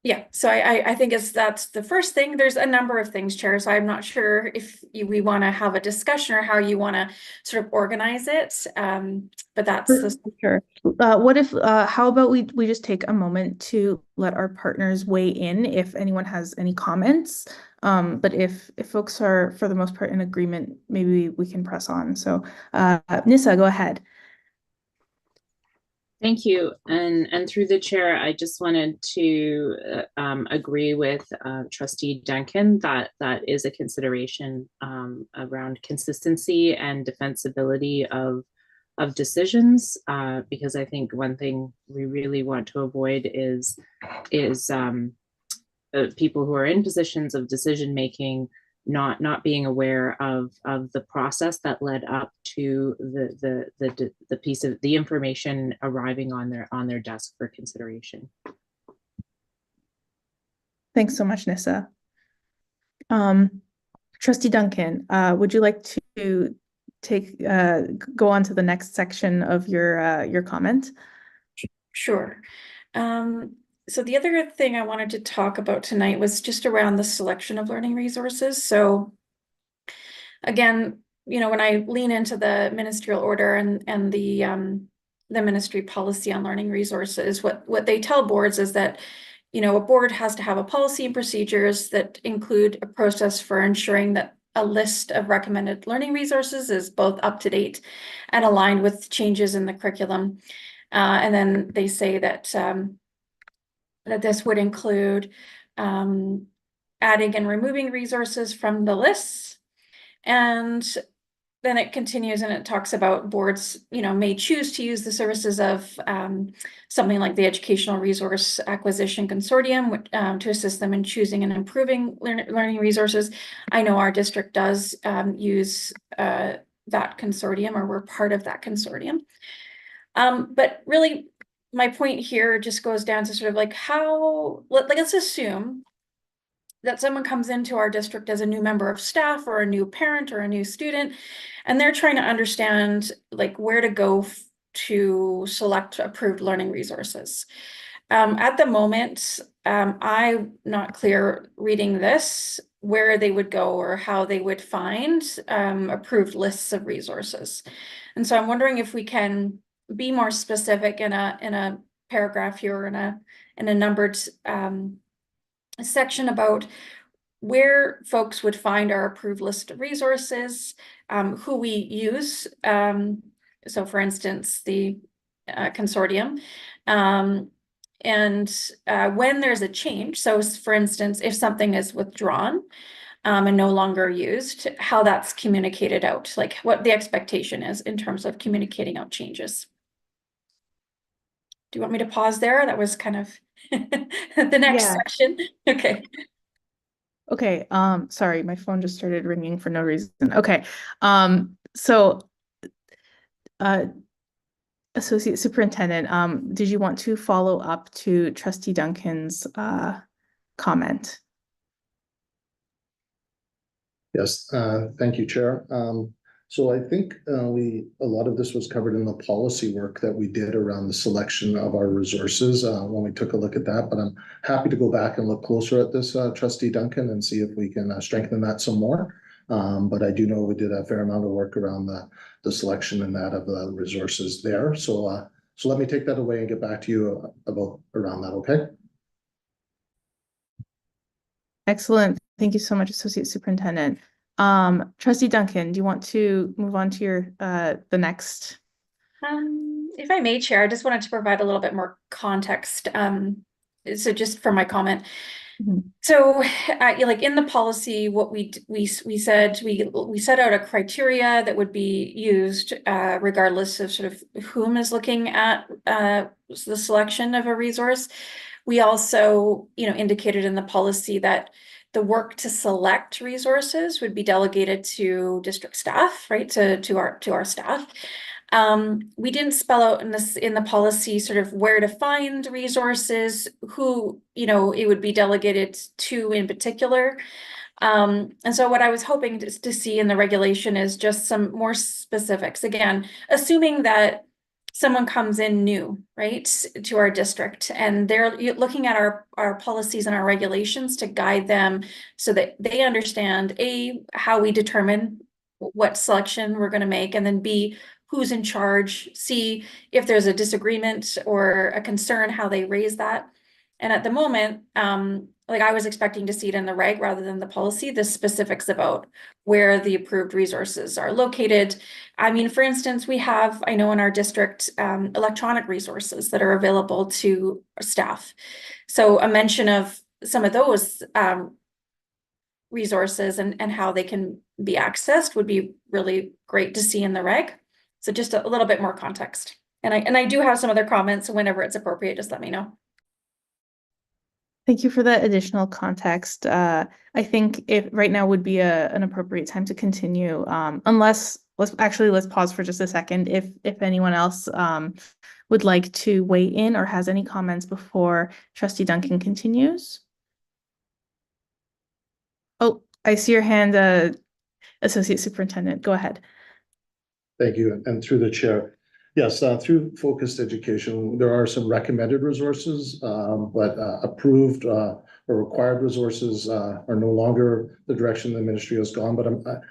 Yeah, so I think that's the first thing. There's a number of things, Chair, so I'm not sure if we want to have a discussion or how you want to sort of organize it. But that's Sure. How about we just take a moment to let our partners weigh in if anyone has any comments. But if folks are for the most part in agreement, maybe we can press on. So Nissa, go ahead. Thank you. And through the chair, I just wanted to agree with Trustee Duncan that is a consideration around consistency and defensibility of decisions, because I think one thing we really want to avoid is people who are in positions of decision making not being aware of the process that led up to the piece of the information arriving on their desk for consideration. Thanks so much, Nissa. Trustee Duncan, would you like to go on to the next section of your comment? Sure. So the other thing I wanted to talk about tonight was just around the selection of learning resources. So again, when I lean into the ministerial order and the ministry policy on learning resources, what they tell boards is that, a board has to have a policy and procedures that include a process for ensuring that a list of recommended learning resources is both up to date and aligned with changes in the curriculum. And then they say that that this would include adding and removing resources from the lists. And then it continues and it talks about boards, may choose to use the services of something like the Educational Resource Acquisition Consortium to assist them in choosing and improving learning resources. I know our district does use that consortium, or we're part of that consortium. But really, my point here just goes down to sort of like let's assume that someone comes into our district as a new member of staff or a new parent or a new student, and they're trying to understand like where to go to select approved learning resources. At the moment, I'm not clear reading this where they would go or how they would find approved lists of resources. And so I'm wondering if we can be more specific in a paragraph here, or in a numbered section about where folks would find our approved list of resources, who we use. So for instance, the consortium, and when there's a change. So for instance, if something is withdrawn and no longer used, how that's communicated out, like what the expectation is in terms of communicating out changes. Do you want me to pause there? That was kind of the next section. Okay. Okay, sorry, my phone just started ringing for no reason. Okay, so Associate Superintendent, did you want to follow up to Trustee Duncan's comment? Yes, thank you, Chair. So I think a lot of this was covered in the policy work that we did around the selection of our resources when we took a look at that. But I'm happy to go back and look closer at this, Trustee Duncan, and see if we can strengthen that some more. But I do know we did a fair amount of work around the selection and that of the resources there. So let me take that away and get back to you around that, okay? Excellent. Thank you so much, Associate Superintendent. Trustee Duncan, do you want to move on to your the next? If I may, Chair, I just wanted to provide a little bit more context. So just for my comment. So, like in the policy, what we said we set out a criteria that would be used regardless of sort of whom is looking at the selection of a resource. We also, indicated in the policy that the work to select resources would be delegated to district staff, right? To our staff. We didn't spell out in the policy sort of where to find resources, who, it would be delegated to in particular. And so what I was hoping to see in the regulation is just some more specifics. Again, assuming that someone comes in new, right, to our district, and they're looking at our policies and our regulations to guide them so that they understand how we determine what selection we're going to make, and then B, who's in charge, C, if there's a disagreement or a concern, how they raise that. And at the moment, like I was expecting to see it in the reg rather than the policy, the specifics about where the approved resources are located. I mean, for instance, we have, I know in our district, electronic resources that are available to staff. So a mention of some of those resources and how they can be accessed would be really great to see in the reg. So just a little bit more context. And I do have some other comments, so whenever it's appropriate, just let me know. Thank you for that additional context. I think right now would be an appropriate time to continue, unless let's pause for just a second. If anyone else would like to weigh in or has any comments before Trustee Duncan continues. Oh, I see your hand, Associate Superintendent. Go ahead. Thank you, and through the chair. Yes, through focused education, there are some recommended resources, but approved or required resources are no longer the direction the ministry has gone. But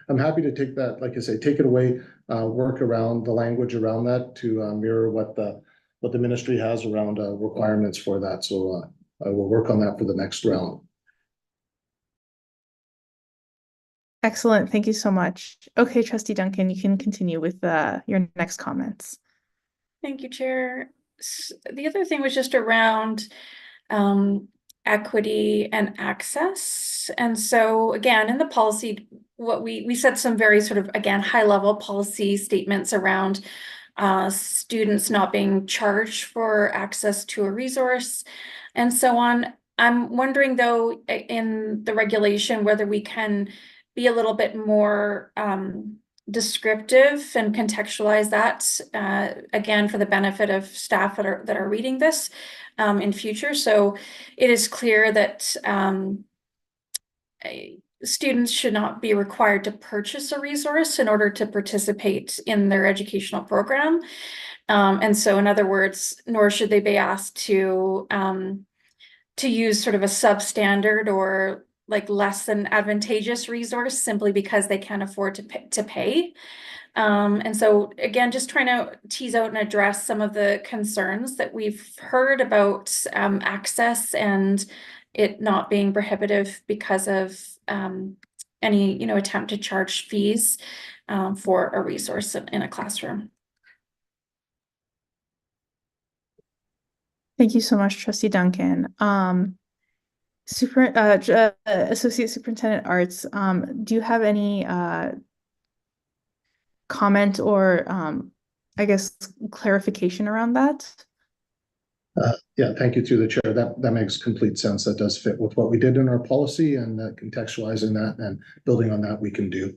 I'm happy to take that, like I say, take it away, work around the language around that to mirror what the ministry has around requirements for that. So I will work on that for the next round. Excellent. Thank you so much. Okay, Trustee Duncan, you can continue with your next comments. Thank you, Chair. The other thing was just around equity and access. And so again, in the policy, what we said some very sort of, again, high level policy statements around students not being charged for access to a resource and so on. I'm wondering though, in the regulation, whether we can be a little bit more descriptive and contextualize that again for the benefit of staff that are reading this in future. So it is clear that students should not be required to purchase a resource in order to participate in their educational program. And so in other words, nor should they be asked to use sort of a substandard or like less than advantageous resource simply because they can't afford to pay. And so again, just trying to tease out and address some of the concerns that we've heard about access and it not being prohibitive because of any attempt to charge fees for a resource in a classroom. Thank you so much, Trustee Duncan. Associate Superintendent Arts, do you have any comment or I guess clarification around that? Yeah, thank you through the chair. That makes complete sense. That does fit with what we did in our policy, and contextualizing that and building on that we can do.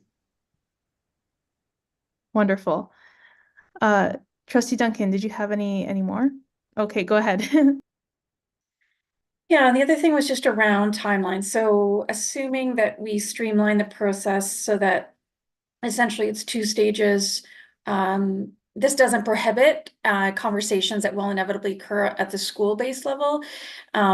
Wonderful. Trustee Duncan, did you have any more? Okay, go ahead. Yeah, and the other thing was just around timeline. So assuming that we streamline the process so that essentially it's 2 stages, this doesn't prohibit conversations that will inevitably occur at the school-based level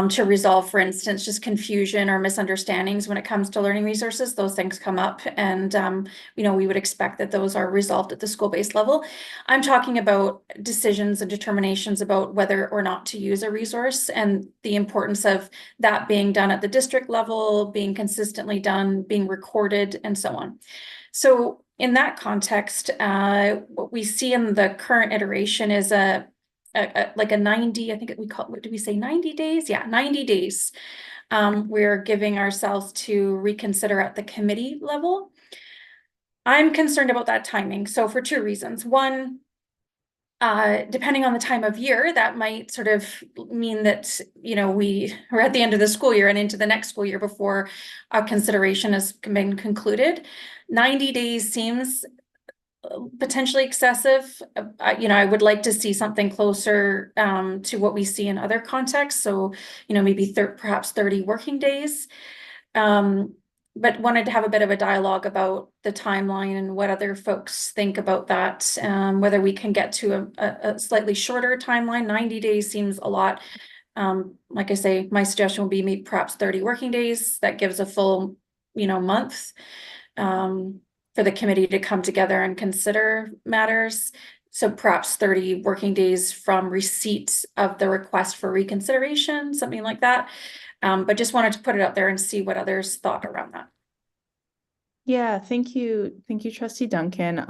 to resolve, for instance, just confusion or misunderstandings when it comes to learning resources. Those things come up, and we would expect that those are resolved at the school-based level. I'm talking about decisions and determinations about whether or not to use a resource and the importance of that being done at the district level, being consistently done, being recorded, and so on. So in that context, what we see in the current iteration is like a 90, I think we call, what did we say, 90 days? Yeah, 90 days. We're giving ourselves to reconsider at the committee level. I'm concerned about that timing. So for 2 reasons. One, depending on the time of year, that might sort of mean that, we are at the end of the school year and into the next school year before a consideration has been concluded. 90 days seems potentially excessive. I would like to see something closer to what we see in other contexts. So, maybe perhaps 30 working days. But wanted to have a bit of a dialogue about the timeline and what other folks think about that, whether we can get to a slightly shorter timeline. 90 days seems a lot. Like I say, my suggestion would be maybe perhaps 30 working days. That gives a full, month for the committee to come together and consider matters. So perhaps 30 working days from receipt of the request for reconsideration, something like that. But just wanted to put it out there and see what others thought around that. Yeah, thank you, Trustee Duncan.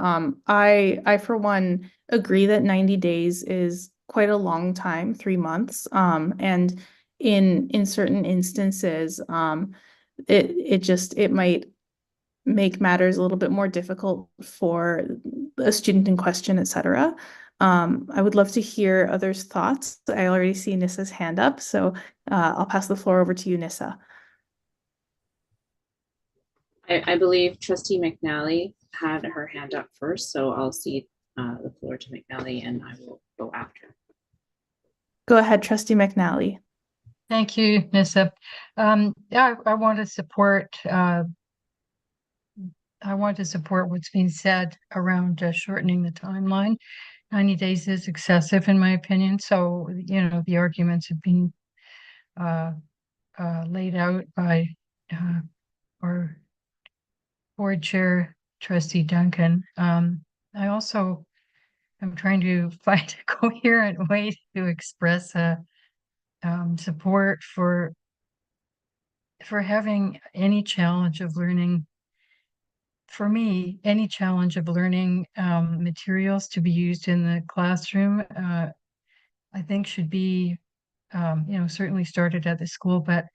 I for one agree that 90 days is quite a long time, 3 months. And in certain instances, it might make matters a little bit more difficult for a student in question, etc. I would love to hear others' thoughts. I already see Nissa's hand up, so I'll pass the floor over to you, Nissa. I believe Trustee McNally had her hand up first, so I'll cede the floor to McNally and I will go after. Go ahead, Trustee McNally. Thank you, Nissa. I want to support I want to support what's being said around shortening the timeline. 90 days is excessive in my opinion. So, you know, the arguments have been laid out by our board chair, Trustee Duncan. I also am trying to find a coherent way to express support for having any challenge of learning. For me, any challenge of learning materials to be used in the classroom, I think should be, you know, certainly started at the school, but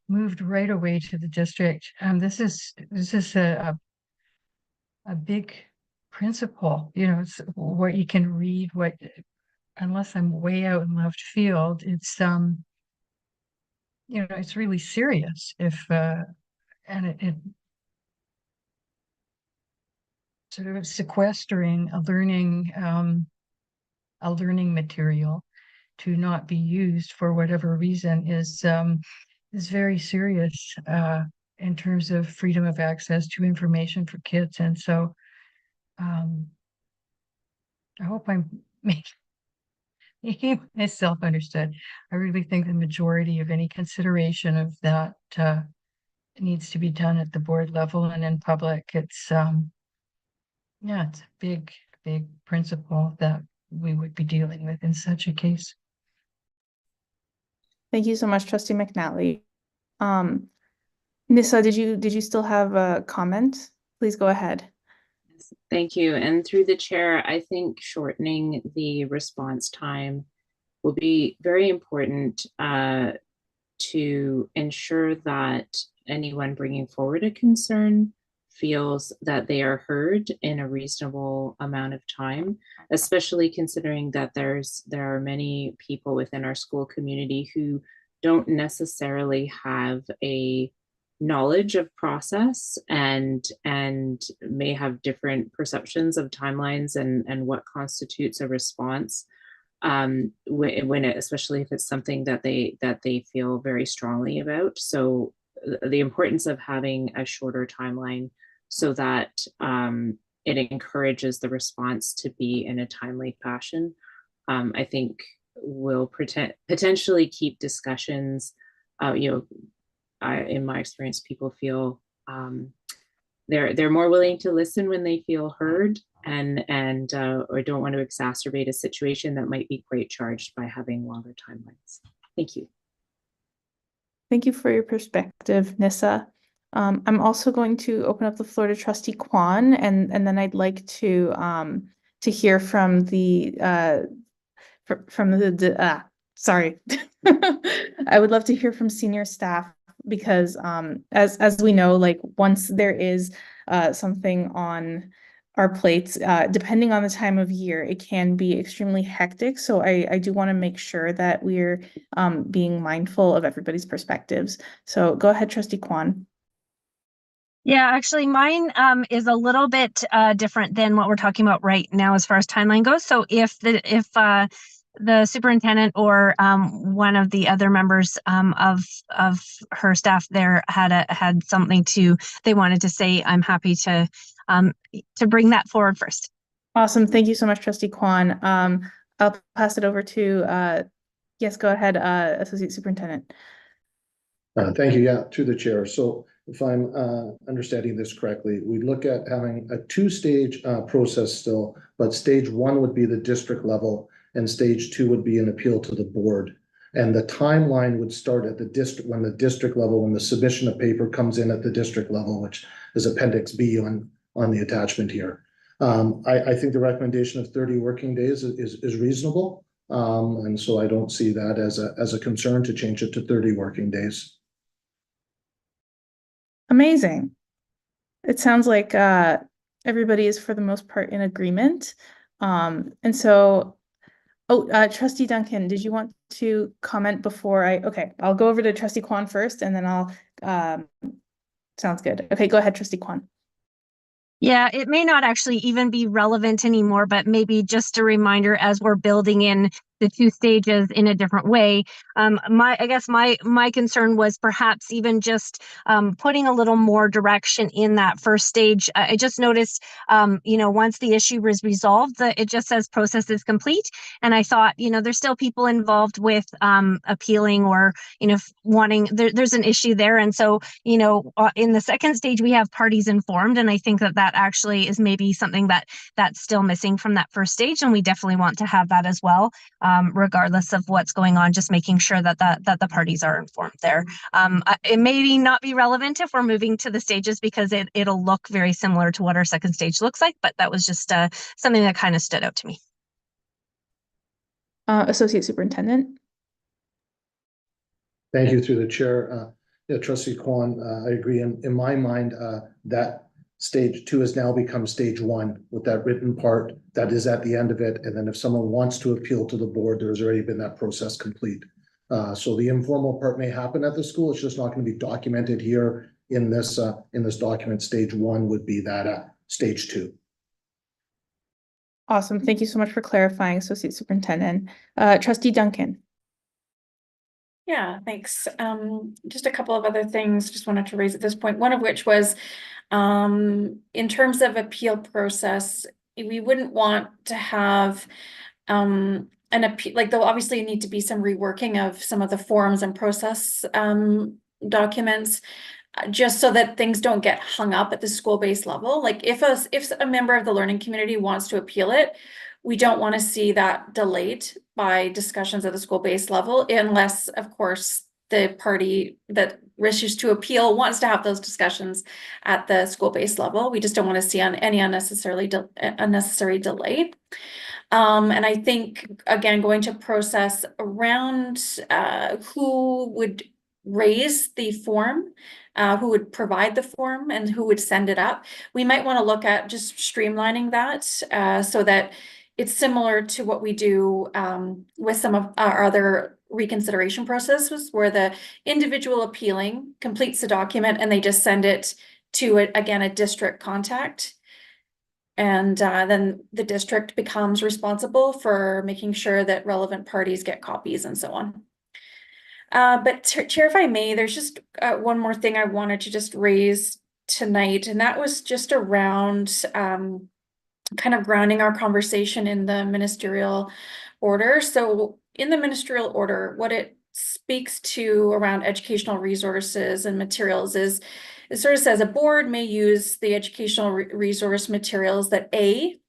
moved right away to the district. This is a big principle, you know, it's what you can read, what, unless I'm way out in left field, it's, you know, it's really serious if, and it sort of sequestering a learning material to not be used for whatever reason is very serious in terms of freedom of access to information for kids. And so I hope I'm making myself understood. I really think the majority of any consideration of that needs to be done at the board level and in public. It's yeah, it's a big principle that we would be dealing with in such a case. Thank you so much, Trustee McNally. Nissa, did you still have a comment? Please go ahead. Thank you. And through the chair, I think shortening the response time will be very important to ensure that anyone bringing forward a concern feels that they are heard in a reasonable amount of time, especially considering that there are many people within our school community who don't necessarily have a knowledge of process and may have different perceptions of timelines and what constitutes a response when it, especially if it's something that they feel very strongly about. So the importance of having a shorter timeline so that it encourages the response to be in a timely fashion, I think will potentially keep discussions, you know, in my experience, people feel they're more willing to listen when they feel heard and or don't want to exacerbate a situation that might be quite charged by having longer timelines. Thank you. Thank you for your perspective, Nissa. I'm also going to open up the floor to Trustee Kwan, and then I'd like to hear from the sorry. I would love to hear from senior staff because as we know, like once there is something on our plates, depending on the time of year, it can be extremely hectic. So I do want to make sure that we're being mindful of everybody's perspectives. So go ahead, Trustee Kwan. Yeah, actually mine is a little bit different than what we're talking about right now as far as timeline goes. So if the superintendent or one of the other members of her staff there had something they wanted to say, I'm happy to bring that forward first. Awesome. Thank you so much, Trustee Kwan. I'll pass it over to yes, go ahead, Associate Superintendent. Thank you. Yeah, to the chair. So if I'm understanding this correctly, we look at having a two-stage process still, but stage one would be the district level and stage two would be an appeal to the board. And the timeline would start at the district, when the district level, when the submission of paper comes in at the district level, which is Appendix B on the attachment here. I think the recommendation of 30 working days is reasonable. And so I don't see that as a concern to change it to 30 working days. Amazing. It sounds like everybody is for the most part in agreement. And so, Trustee Duncan, did you want to comment before okay, I'll go over to Trustee Kwan first and then I'll, sounds good. Okay, go ahead, Trustee Kwan. Yeah, it may not actually even be relevant anymore, but maybe just a reminder as we're building in the two stages in a different way. I guess my concern was perhaps even just putting a little more direction in that first stage. I just noticed, once the issue was resolved, it just says process is complete. And I thought, there's still people involved with appealing or, wanting, there's an issue there. And so, in the second stage, we have parties informed. And I think that actually is maybe something that's still missing from that first stage. And we definitely want to have that as well, regardless of what's going on, just making sure that the parties are informed there. It may not be relevant if we're moving to the stages because it'll look very similar to what our second stage looks like, but that was just something that kind of stood out to me. Associate Superintendent. Thank you through the chair. Yeah, Trustee Kwan, I agree. In my mind, that stage 2 has now become stage 1 with that written part that is at the end of it. And then if someone wants to appeal to the board, there's already been that process complete. So the informal part may happen at the school. It's just not going to be documented here in this document. Stage 1 would be that stage 2. Awesome. Thank you so much for clarifying, Associate Superintendent. Trustee Duncan. Yeah, thanks. Just a couple of other things just wanted to raise at this point. One of which was, in terms of appeal process, we wouldn't want to have an appeal, like there'll obviously need to be some reworking of some of the forms and process documents, just so that things don't get hung up at the school-based level. Like if a member of the learning community wants to appeal it, we don't want to see that delayed by discussions at the school-based level, unless, of course, the party that wishes to appeal wants to have those discussions at the school-based level. We just don't want to see any unnecessary delay. And I think, again, going to process around who would raise the form, who would provide the form, and who would send it up. We might want to look at just streamlining that so that it's similar to what we do with some of our other reconsideration processes, where the individual appealing completes the document and they just send it to, again, a district contact. And then the district becomes responsible for making sure that relevant parties get copies and so on. But Chair, if I may, there's just one more thing I wanted to just raise tonight, and that was just around kind of grounding our conversation in the ministerial order. So in the ministerial order, what it speaks to around educational resources and materials is, it sort of says a board may use the educational resource materials that in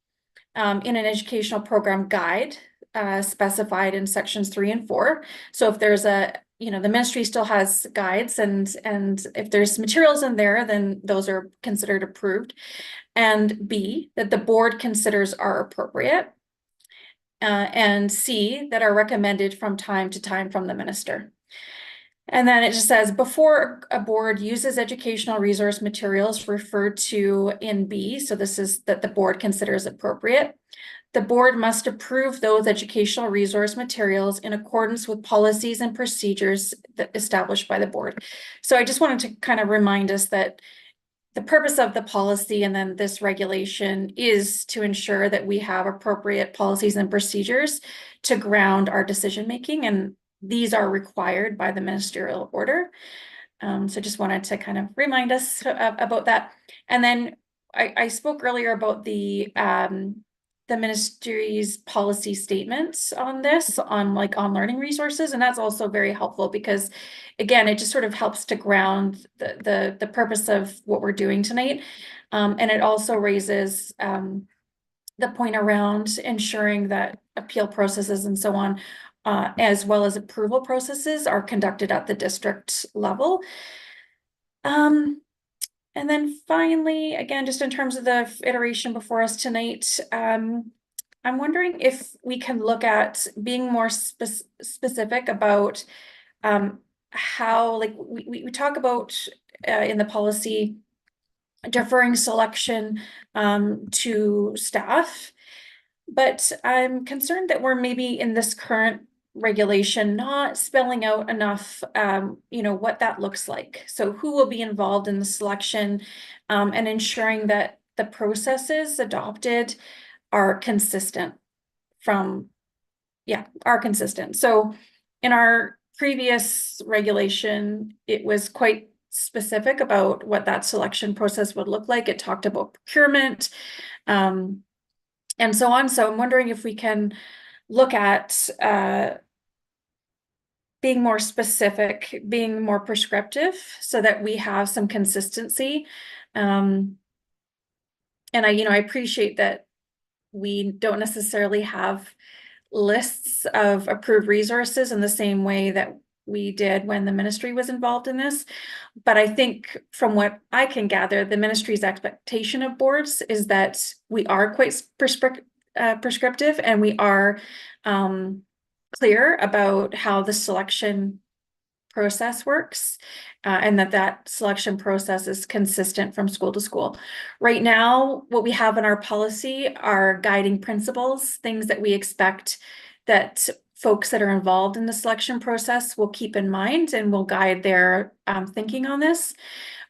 an educational program guide specified in sections 3 and 4. So if there's the ministry still has guides, and if there's materials in there, then those are considered approved. And B, that the board considers are appropriate. And C, that are recommended from time to time from the minister. And then it just says, before a board uses educational resource materials referred to in B, so this is that the board considers appropriate, the board must approve those educational resource materials in accordance with policies and procedures established by the board. So I just wanted to kind of remind us that the purpose of the policy and then this regulation is to ensure that we have appropriate policies and procedures to ground our decision making, and these are required by the ministerial order. So just wanted to kind of remind us about that. And then I spoke earlier about the ministry's policy statements on this, on learning resources, and that's also very helpful because, again, it just sort of helps to ground the purpose of what we're doing tonight, and it also raises the point around ensuring that appeal processes and so on, as well as approval processes, are conducted at the district level. And then finally, again, just in terms of the iteration before us tonight, I'm wondering if we can look at being more specific about how, like, we talk about in the policy deferring selection to staff, but I'm concerned that we're maybe in this current regulation not spelling out enough what that looks like. So who will be involved in the selection, and ensuring that the processes adopted are consistent from are consistent. So in our previous regulation, it was quite specific about what that selection process would look like. It talked about procurement, and so on. So I'm wondering if we can look at being more specific, being more prescriptive, so that we have some consistency. And I appreciate that we don't necessarily have lists of approved resources in the same way that we did when the ministry was involved in this. But I think from what I can gather, the ministry's expectation of boards is that we are quite prescriptive, and we are clear about how the selection process works, and that selection process is consistent from school to school. Right now, what we have in our policy are guiding principles, things that we expect that folks that are involved in the selection process will keep in mind and will guide their thinking on this.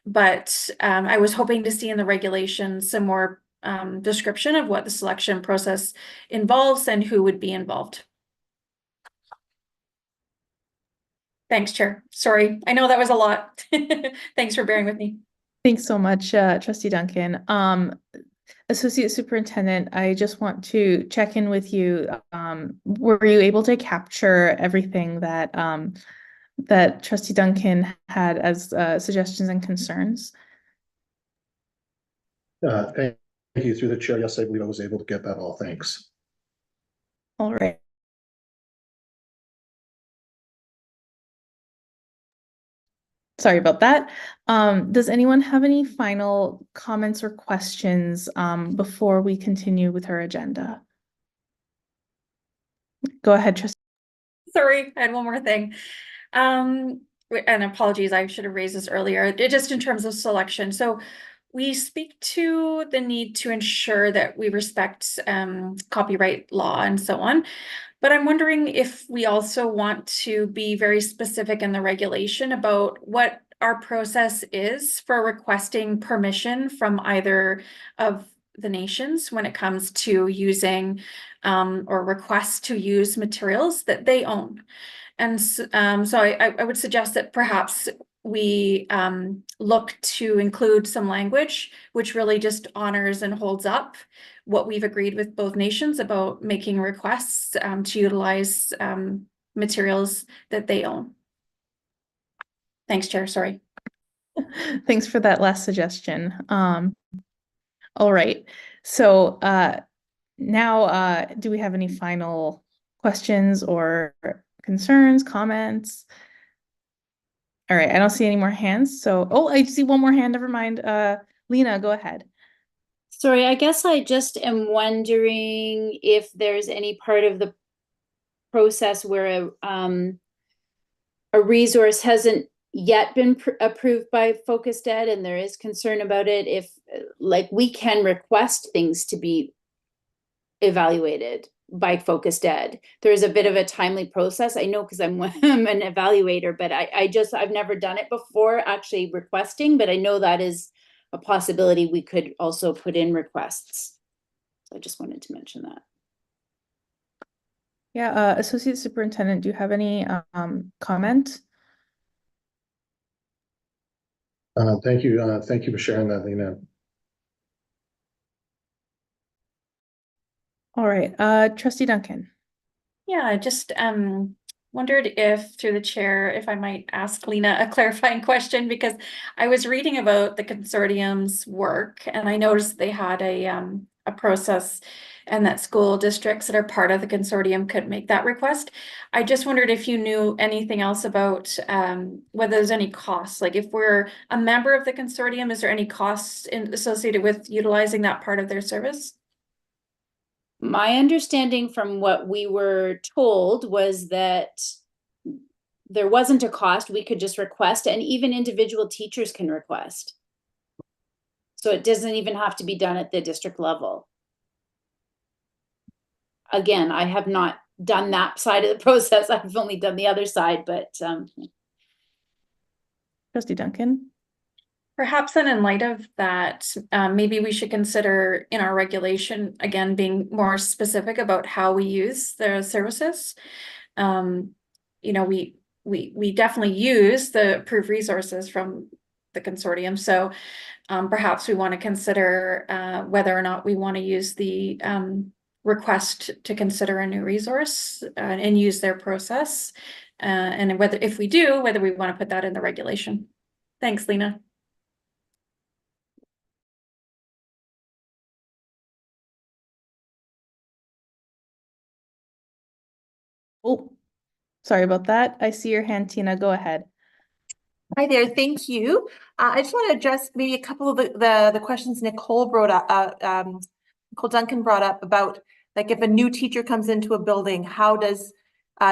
But I was hoping to see in the regulations some more description of what the selection process involves and who would be involved. Thanks, Chair. Sorry, I know that was a lot. Thanks for bearing with me. Thanks so much, Trustee Duncan. Associate Superintendent, I just want to check in with you. Were you able to capture everything that that Trustee Duncan had as suggestions and concerns? Thank you through the chair. Yes, I believe I was able to get that all. Thanks. All right. Sorry about that. Does anyone have any final comments or questions before we continue with our agenda? Go ahead, Trustee. Sorry, I had one more thing. And apologies, I should have raised this earlier. Just in terms of selection. So we speak to the need to ensure that we respect copyright law and so on. But I'm wondering if we also want to be very specific in the regulation about what our process is for requesting permission from either of the nations when it comes to using or requests to use materials that they own. And so I would suggest that perhaps we look to include some language which really just honors and holds up what we've agreed with both nations about making requests to utilize materials that they own. Thanks, Chair. Sorry. Thanks for that last suggestion. All right. So now, do we have any final questions or concerns, comments? All right, I don't see any more hands. So, oh, I see one more hand. Never mind. Lena, go ahead. Sorry, I guess I just am wondering if there's any part of the process where a resource hasn't yet been approved by Focused Ed and there is concern about it, if like we can request things to be evaluated by Focused Ed. There's a bit of a timely process. I know because I'm an evaluator, but I've never done it before actually requesting, but I know that is a possibility. We could also put in requests. So I just wanted to mention that. Yeah, Associate Superintendent, do you have any comment? Thank you. Thank you for sharing that, Lena. All right, Trustee Duncan. Yeah, I just wondered if through the chair, if I might ask Lena a clarifying question, because I was reading about the consortium's work and I noticed they had a process and that school districts that are part of the consortium could make that request. I just wondered if you knew anything else about whether there's any costs, like if we're a member of the consortium, is there any costs associated with utilizing that part of their service? My understanding from what we were told was that there wasn't a cost. We could just request, and even individual teachers can request. So it doesn't even have to be done at the district level. Again, I have not done that side of the process. I've only done the other side, but Trustee Duncan. Perhaps then in light of that, maybe we should consider in our regulation, again, being more specific about how we use the services. We definitely use the approved resources from the consortium. So perhaps we want to consider whether or not we want to use the request to consider a new resource and use their process. And whether, if we do, whether we want to put that in the regulation. Thanks, Lena. Oh, sorry about that. I see your hand, Tina. Go ahead. Hi there, thank you. I just want to address maybe a couple of the questions Nicole brought up, Nicole Duncan brought up about, like, if a new teacher comes into a building, how does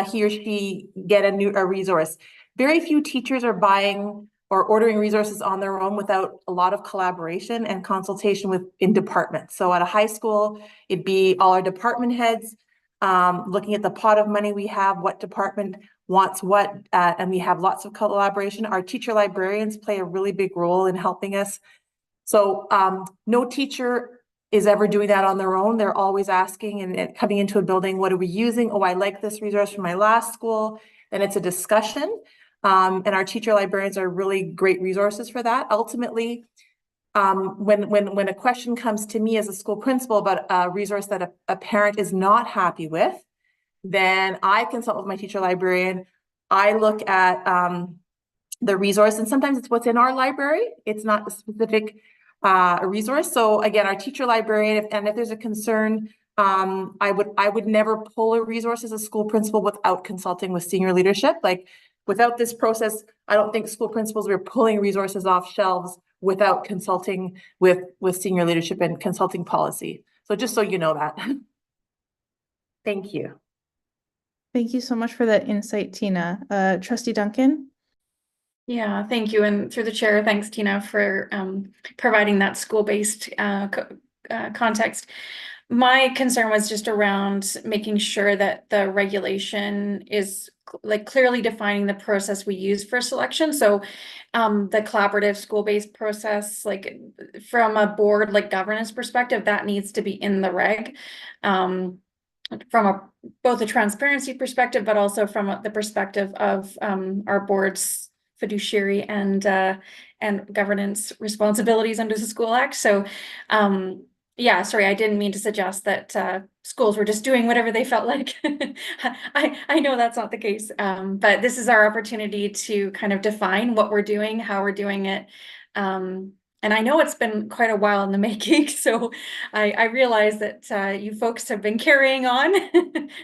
he or she get a resource? Very few teachers are buying or ordering resources on their own without a lot of collaboration and consultation in departments. So at a high school, it'd be all our department heads looking at the pot of money we have, what department wants what, and we have lots of collaboration. Our teacher librarians play a really big role in helping us. So no teacher is ever doing that on their own. They're always asking and coming into a building, what are we using? Oh, I like this resource from my last school. Then it's a discussion. And our teacher librarians are really great resources for that. Ultimately, when a question comes to me as a school principal about a resource that a parent is not happy with, then I consult with my teacher librarian. I look at the resource, and sometimes it's what's in our library. It's not a specific resource. So again, our teacher librarian, if there's a concern, I would never pull a resource as a school principal without consulting with senior leadership. Like, without this process, I don't think school principals were pulling resources off shelves without consulting with senior leadership and consulting policy. So just so you know that. Thank you. Thank you so much for that insight, Tina. Trustee Duncan? Yeah, thank you. And through the chair, thanks, Tina, for providing that school-based context. My concern was just around making sure that the regulation is like clearly defining the process we use for selection. So the collaborative school-based process, like from a board like governance perspective, that needs to be in the reg. From both a transparency perspective, but also from the perspective of our board's fiduciary and governance responsibilities under the School Act. So yeah, sorry, I didn't mean to suggest that schools were just doing whatever they felt like. I know that's not the case, but this is our opportunity to kind of define what we're doing, how we're doing it. And I know it's been quite a while in the making, so I realize that you folks have been carrying on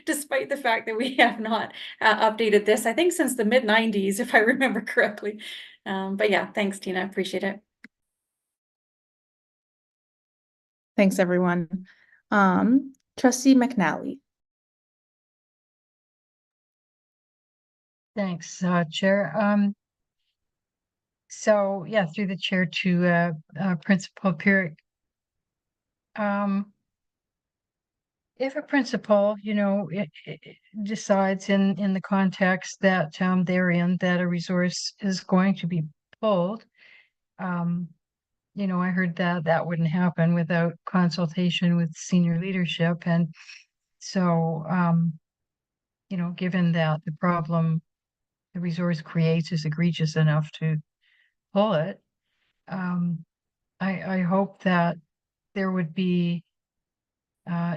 despite the fact that we have not updated this, I think, since the mid-90s, if I remember correctly. But yeah, thanks, Tina. Appreciate it. Thanks, everyone. Trustee McNally. Thanks, Chair. So yeah, through the chair to Principal Pierce. If a principal, it decides in the context that they're in, that a resource is going to be pulled, I heard that wouldn't happen without consultation with senior leadership. And so, given that the problem the resource creates is egregious enough to pull it, I hope that there would be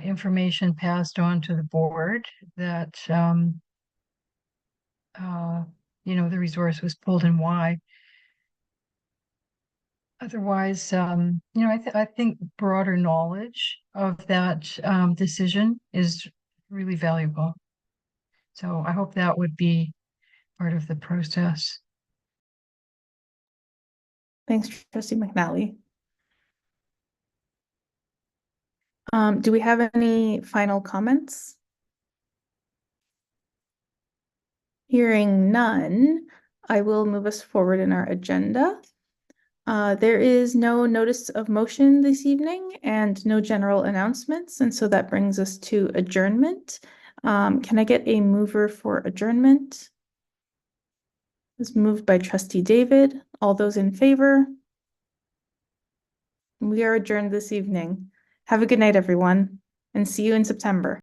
information passed on to the board that, the resource was pulled and why. Otherwise, I think broader knowledge of that decision is really valuable. So I hope that would be part of the process. Thanks, Trustee McNally. Do we have any final comments? Hearing none, I will move us forward in our agenda. There is no notice of motion this evening and no general announcements, and so that brings us to adjournment. Can I get a mover for adjournment? It's moved by Trustee David. All those in favor? We are adjourned this evening. Have a good night, everyone, and see you in September.